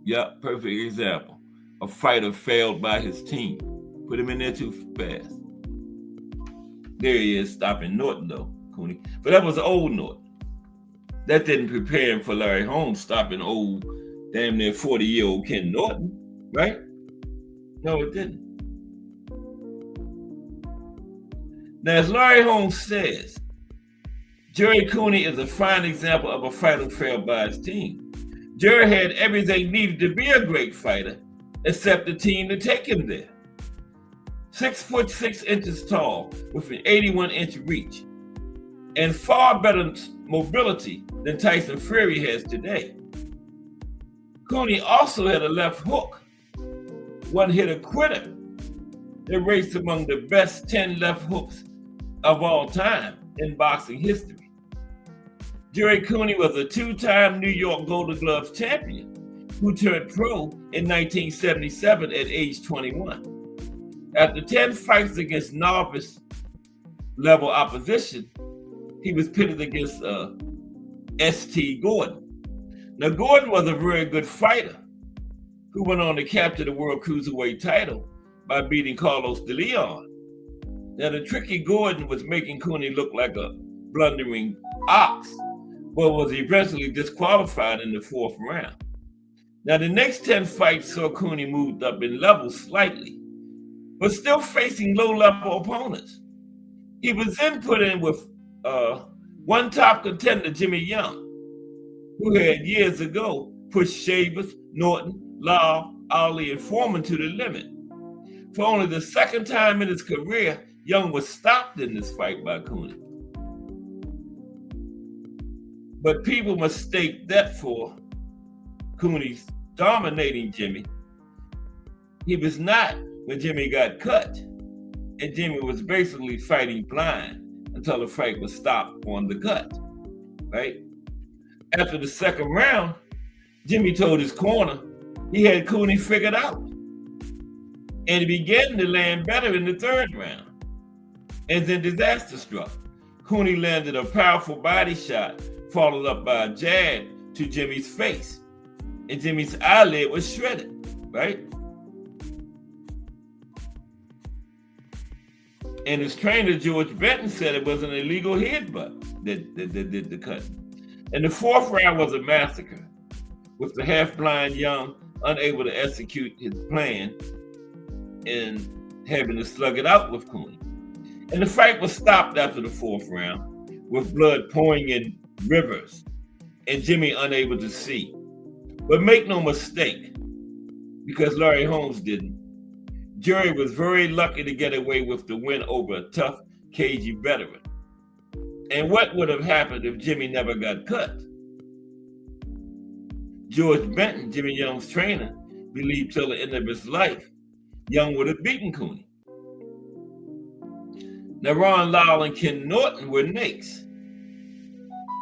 Yep, perfect example. A fighter failed by his team. Put him in there too fast. There he is, stopping Norton though, Cooney. But that was old Norton. That didn't prepare him for Larry Holmes stopping old, damn near 40-year-old Ken Norton, right? No, it didn't. Now, as Larry Holmes says, Jerry Cooney is a fine example of a fighter failed by his team. Jerry had everything needed to be a great fighter, except the team to take him there. 6 foot 6 inches tall with an 81-inch reach, and far better mobility than Tyson Fury has today. Cooney also had a left hook, one-hitter quitter that rates among the best 10 left hooks of all time in boxing history. Gerry Cooney was a two-time New York Golden Gloves champion who turned pro in 1977 at age 21. After 10 fights against novice level opposition, he was pitted against S.T. Gordon. Now, Gordon was a very good fighter who went on to capture the World Cruiserweight title by beating Carlos de Leon. Now, the tricky Gordon was making Cooney look like a blundering ox, but was eventually disqualified in the fourth round. Now, the next 10 fights saw Cooney moved up in levels slightly, but still facing low-level opponents. He was then put in with one top contender, Jimmy Young, who had years ago pushed Shavers, Norton, Lyle, Ali, and Foreman to the limit. For only the second time in his career, Young was stopped in this fight by Cooney. But people mistake that for Cooney's dominating Jimmy. He was not when Jimmy got cut, and Jimmy was basically fighting blind until the fight was stopped on the cut, right? After the second round, Jimmy told his corner he had Cooney figured out, and he began to land better in the third round. And then disaster struck. Cooney landed a powerful body shot, followed up by a jab to Jimmy's face, and Jimmy's eyelid was shredded, right? And his trainer, George Benton, said it was an illegal headbutt that did the cut. And the fourth round was a massacre, with the half-blind Young unable to execute his plan and having to slug it out with Cooney. And the fight was stopped after the fourth round, with blood pouring in rivers and Jimmy unable to see. But make no mistake, because Larry Holmes didn't, Gerry was very lucky to get away with the win over a tough, cagey veteran. And what would have happened if Jimmy never got cut? George Benton, Jimmy Young's trainer, believed till the end of his life, Young would have beaten Cooney. Now, Ron Lyle and Ken Norton were Knicks,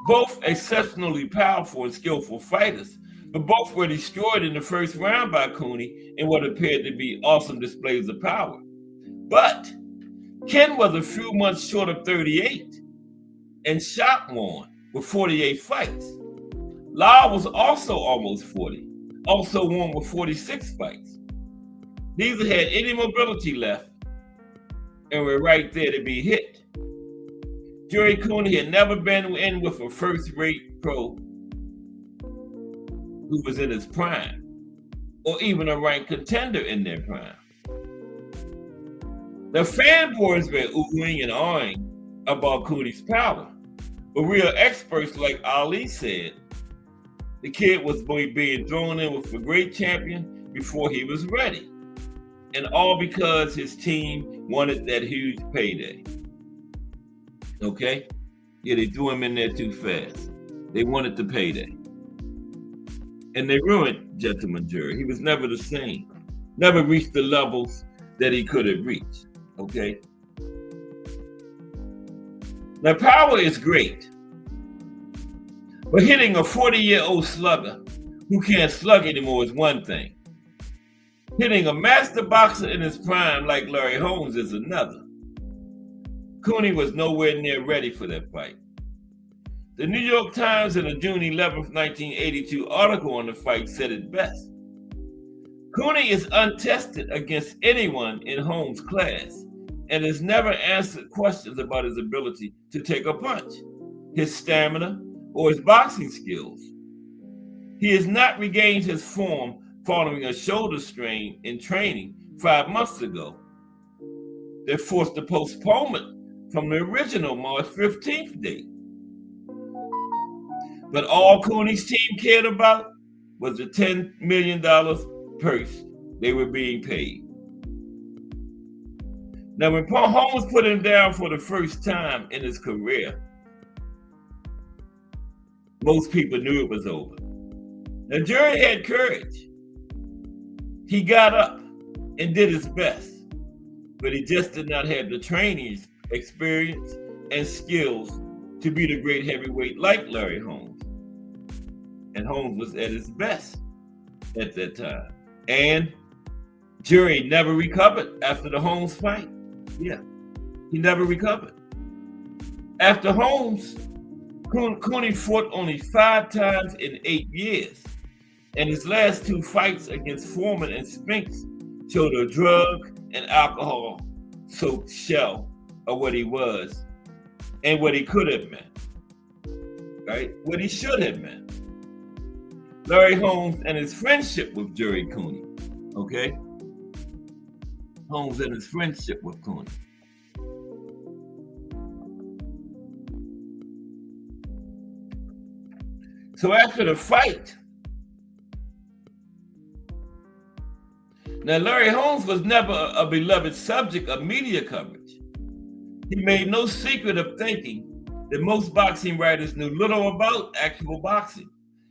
both exceptionally powerful and skillful fighters, but both were destroyed in the first round by Cooney in what appeared to be awesome displays of power. But Ken was a few months short of 38 and shot worn with 48 fights. Lyle was also almost 40, also won with 46 fights. Neither had any mobility left and were right there to be hit. Gerry Cooney had never been in with a first-rate pro who was in his prime, or even a ranked contender in their prime. The fanboys were oohing and awing about Cooney's power, but real experts like Ali said the kid was being thrown in with a great champion before he was ready, and all because his team wanted that huge payday. Okay? Yeah, they threw him in there too fast. They wanted the payday. And they ruined Gentleman Gerry. He was never the same. Never reached the levels that he could have reached. Okay? Now, power is great. But hitting a 40-year-old slugger who can't slug anymore is one thing. Hitting a master boxer in his prime like Larry Holmes is another. Cooney was nowhere near ready for that fight. The New York Times in a June 11, 1982 article on the fight said it best. Cooney is untested against anyone in Holmes' class and has never answered questions about his ability to take a punch, his stamina, or his boxing skills. He has not regained his form following a shoulder strain in training 5 months ago that forced a postponement from the original March 15th date. But all Cooney's team cared about was the $10 million purse they were being paid. Now, when Holmes put him down for the first time in his career, most people knew it was over. Now, Gerry had courage. He got up and did his best, but he just did not have the training experience, and skills to be the great heavyweight like Larry Holmes. And Holmes was at his best at that time. And GERRY never recovered after the Holmes fight. Yeah, he never recovered. After Holmes, Cooney fought only 5 times in 8 years. And his last 2 fights against Foreman and Spinks showed a drug and alcohol soaked shell of what he was and what he could have been, right? What he should have been. Larry Holmes and his friendship with GERRY Cooney, okay? Holmes and his friendship with Cooney. So after the fight, now Larry Holmes was never a beloved subject of media coverage. He made no secret of thinking that most boxing writers knew little about actual boxing.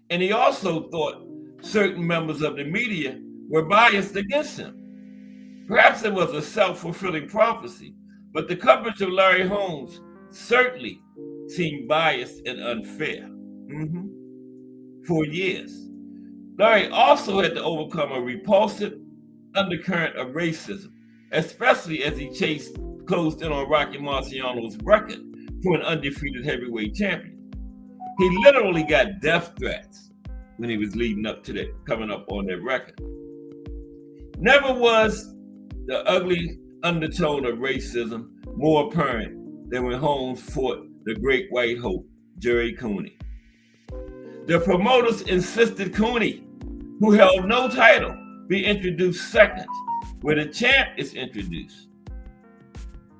And he also thought certain members of the media were biased against him. Perhaps it was a self-fulfilling prophecy, but the coverage of Larry Holmes certainly seemed biased and unfair. For years. Larry also had to overcome a repulsive undercurrent of racism, especially as he closed in on Rocky Marciano's record for an undefeated heavyweight champion. He literally got death threats when he was leading up to that, coming up on that record. Never was the ugly undertone of racism more apparent than when Holmes fought the great white hope, GERRY Cooney. The promoters insisted Cooney, who held no title, be introduced second, where the champ is introduced,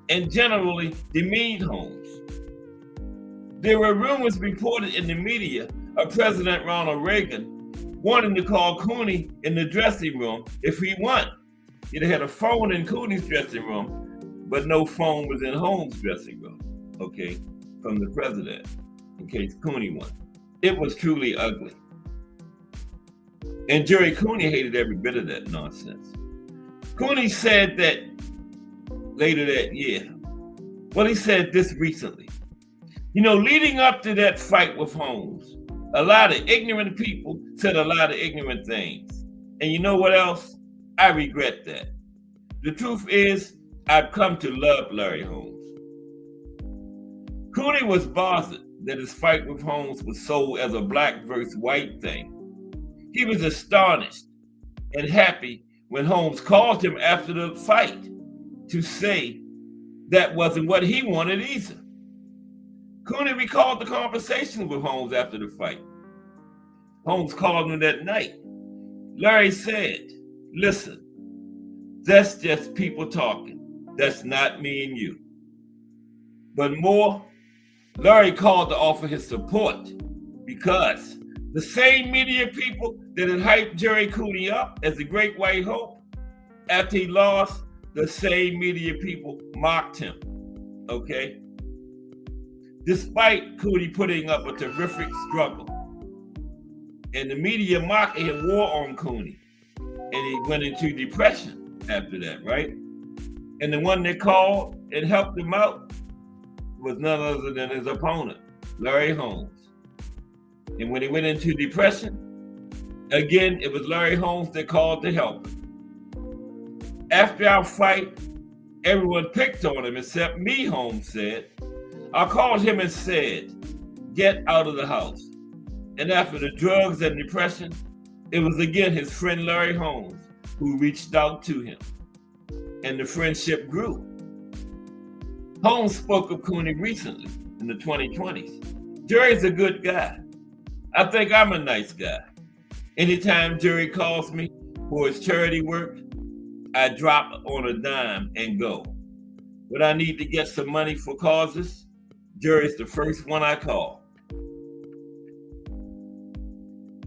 and generally demeaned Holmes. There were rumors reported in the media of President Ronald Reagan wanting to call Cooney in the dressing room if he won. They had a phone in Cooney's dressing room, but no phone was in Holmes' dressing room, okay, from the president, in case Cooney won. It was truly ugly. And GERRY Cooney hated every bit of that nonsense. Cooney said that later that year, well, he said this recently. You know, leading up to that fight with Holmes, a lot of ignorant people said a lot of ignorant things. And you know what else? I regret that. The truth is, I've come to love Larry Holmes. Cooney was bothered that his fight with Holmes was sold as a black versus white thing. He was astonished and happy when Holmes called him after the fight to say that wasn't what he wanted either. Cooney recalled the conversation with Holmes after the fight. Holmes called him that night. Larry said, listen, that's just people talking. That's not me and you. But more, Larry called to offer his support because the same media people that had hyped GERRY Cooney up as the great white hope, after he lost, the same media people mocked him, okay? Despite Cooney putting up a terrific struggle. And the media mocking him wore on Cooney. And he went into depression after that, right? And the one that called and helped him out was none other than his opponent, Larry Holmes. And when he went into depression, again, it was Larry Holmes that called to help him. After our fight, everyone picked on him except me, Holmes said. I called him and said, get out of the house. And after the drugs and depression, it was again his friend Larry Holmes who reached out to him. And the friendship grew. Holmes spoke of Cooney recently in the 2020s. GERRY's a good guy. I think I'm a nice guy. Anytime GERRY calls me for his charity work, I drop on a dime and go. When I need to get some money for causes, GERRY's the first one I call.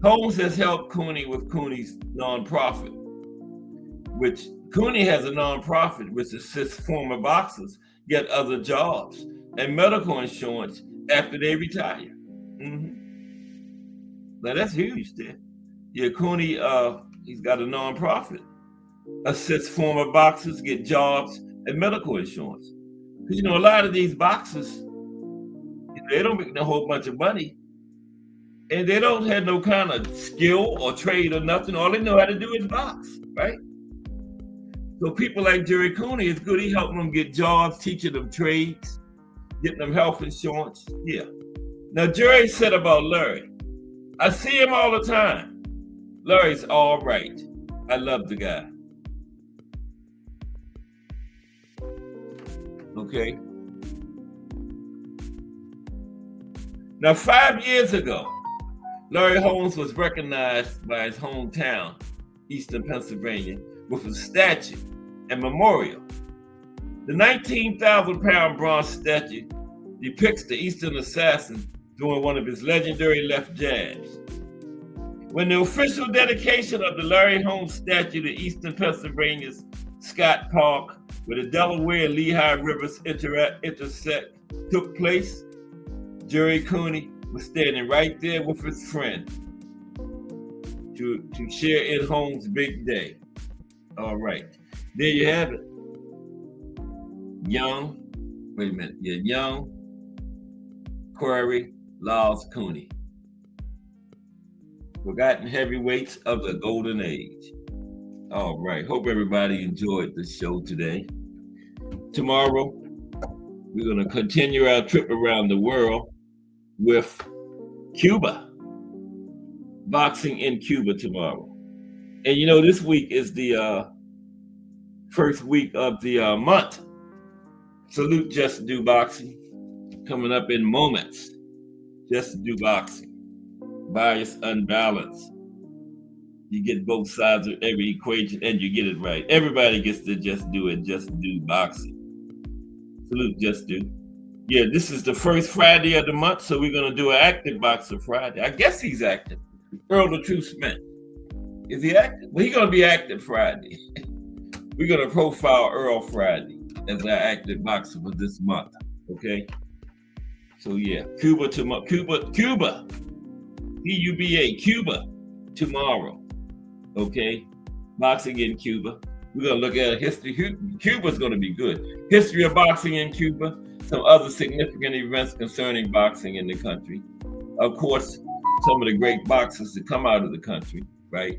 Holmes has helped Cooney with Cooney's nonprofit, which Cooney has a nonprofit which assists former boxers get other jobs and medical insurance after they retire. Now that's huge there. Yeah, Cooney, he's got a nonprofit, assists former boxers get jobs and medical insurance. Because, a lot of these boxers, they don't make a whole bunch of money. And they don't have no kind of skill or trade or nothing. All they know how to do is box, right? So people like Jerry Cooney is good. He helping them get jobs, teaching them trades, getting them health insurance. Yeah. Now, Jerry said about Larry, I see him all the time. Larry's all right. I love the guy. Okay. Now, 5 years ago, Larry Holmes was recognized by his hometown, Eastern Pennsylvania, with a statue and memorial. The 19,000-pound bronze statue depicts the Eastern assassin doing one of his legendary left jabs. When the official dedication of the Larry Holmes statue to Eastern Pennsylvania's Scott Park, where the Delaware and Lehigh rivers intersect, took place, Jerry Cooney was standing right there with his friend to share in Holmes' big day. All right, there you have it. Young Quarry, Lyle, Cooney. Forgotten heavyweights of the golden age. All right, hope everybody enjoyed the show today. Tomorrow, we're going to continue our trip around the world with Cuba. Boxing in Cuba tomorrow. And this week is the first week of the month. Salute Just Do Boxing. Coming up in moments. Just Do Boxing. Bias unbalanced. You get both sides of every equation and you get it right. Everybody gets to just do it. Just Do Boxing. Salute Just Do. Yeah, this is the first Friday of the month, so we're going to do an active boxer Friday. I guess he's active. Earl the Truth Smith. Is he active? Well, he's going to be active Friday. We're going to profile Earl Friday as our active boxer for this month. Okay? So, yeah, Cuba tomorrow. Cuba. C-U-B-A, Cuba tomorrow. Okay? Boxing in Cuba. We're going to look at history. Cuba's going to be good. History of boxing in Cuba. Some other significant events concerning boxing in the country. Of course, some of the great boxers that come out of the country, right?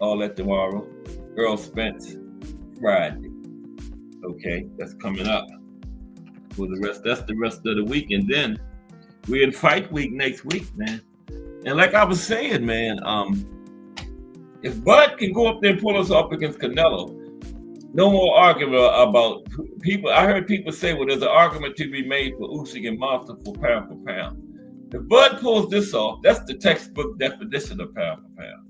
All that tomorrow. Earl Spence, Friday. Okay, that's coming up. For the rest, that's the rest of the week. And then we're in fight week next week, man. And like I was saying, man, if Bud can go up there and pull us off against Canelo, no more argument about people. I heard people say, well, there's an argument to be made for Usyk and Monster for pound. If Bud pulls this off, that's the textbook definition of pound for pound.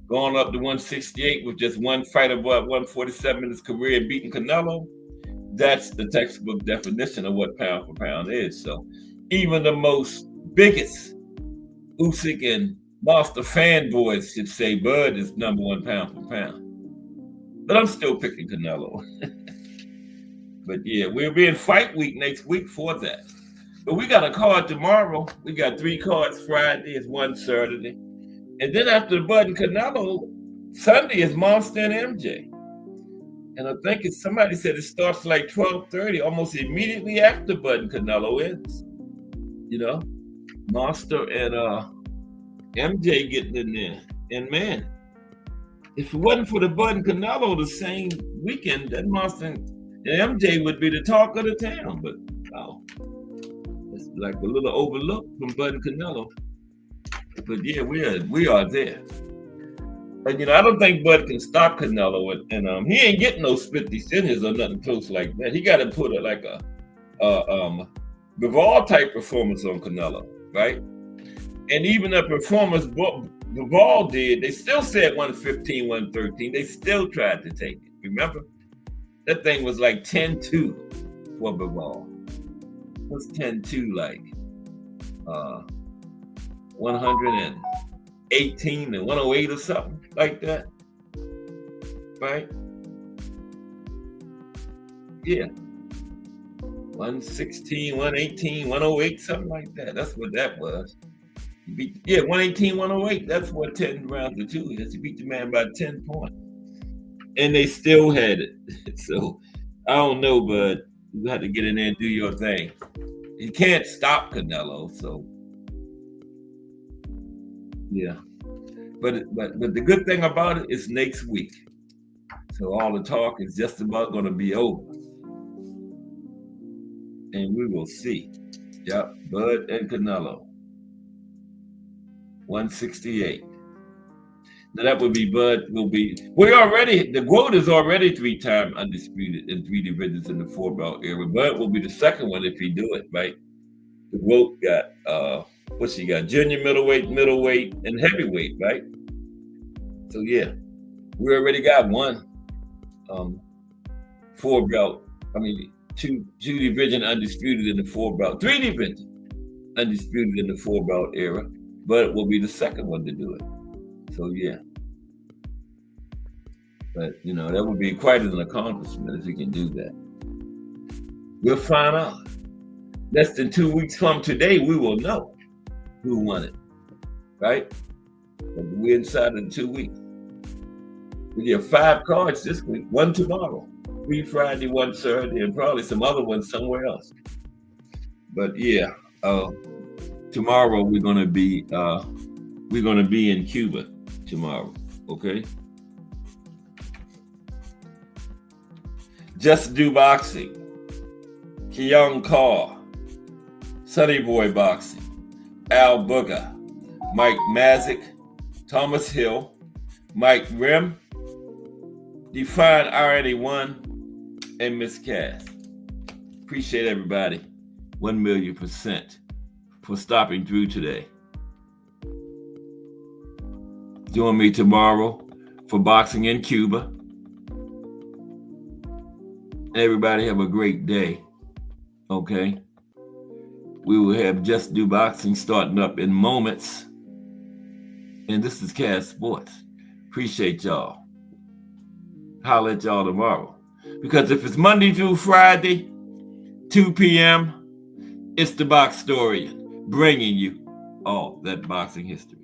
Going up to 168 with just one fight above 147 in his career and beating Canelo, that's the textbook definition of what pound for pound is. So even the most biggest Usyk and Monster fanboys should say Bud is number one pound for pound. But I'm still picking Canelo. But yeah, we'll be in fight week next week for that. But we got a card tomorrow. We got 3 cards Friday, is 1 Saturday. And then after the Bud and Canelo, Sunday is Monster and MJ. And I think somebody said it starts like 12:30, almost immediately after Bud and Canelo ends. Monster and MJ getting in there. And man, if it wasn't for the Bud and Canelo the same weekend, that Monster and MJ would be the talk of the town. But it's like a little overlooked from Bud and Canelo. But yeah, we are there. And I don't think Bud can stop Canelo, and he ain't getting no split decisions or nothing close like that. He got to put like a Bivol type performance on Canelo, right? And even the performance Bivol did, they still said 115, 113. They still tried to take it. Remember? That thing was like 10-2 for Bivol. What's 10-2 like? 118 and 108 or something like that. Right? Yeah. 116, 118, 108, something like that. That's what that was. 118, 108. That's what 10 rounds to 2 is. You beat the man by 10 points. And they still had it. So I don't know, but You got to get in there and do your thing. You can't stop Canelo, so yeah. But the good thing about it is next week. So all the talk is just about going to be over, and we will see. Yep, Bud and Canelo, 168. Now that would be Bud. Will be the GOAT is already 3-time undisputed in 3 divisions in the 4-belt era. Bud will be the second one if he do it right. The GOAT got what's he got? Junior middleweight, and heavyweight, right? So yeah, we already got one 4-belt. I mean, two division undisputed in the 4-belt, 3 division undisputed in the 4-belt era. Bud will be the second one to do it. So yeah. But that would be quite an accomplishment if he can do that. We'll find out. Less than 2 weeks from today, we will know who won it. Right? But we're inside of 2 weeks. We have 5 cards this week, 1 tomorrow, 3 Friday, 1 Saturday, and probably some other ones somewhere else. But yeah, tomorrow we're gonna be in Cuba tomorrow. Okay. Just Do Boxing, Keong Carr, Sunny Boy Boxing, Al Booger, Mike Mazik, Thomas Hill, Mike Rim, Define RNA1, and Miss Cass. Appreciate everybody 1,000,000% for stopping through today. Join me tomorrow for boxing in Cuba. Everybody have a great day. Okay. We will have Just Do Boxing starting up in moments. And this is Cass Sports. Appreciate y'all. Holler at y'all tomorrow. Because if it's Monday through Friday, 2 p.m., it's the Boxtorian bringing you all that boxing history.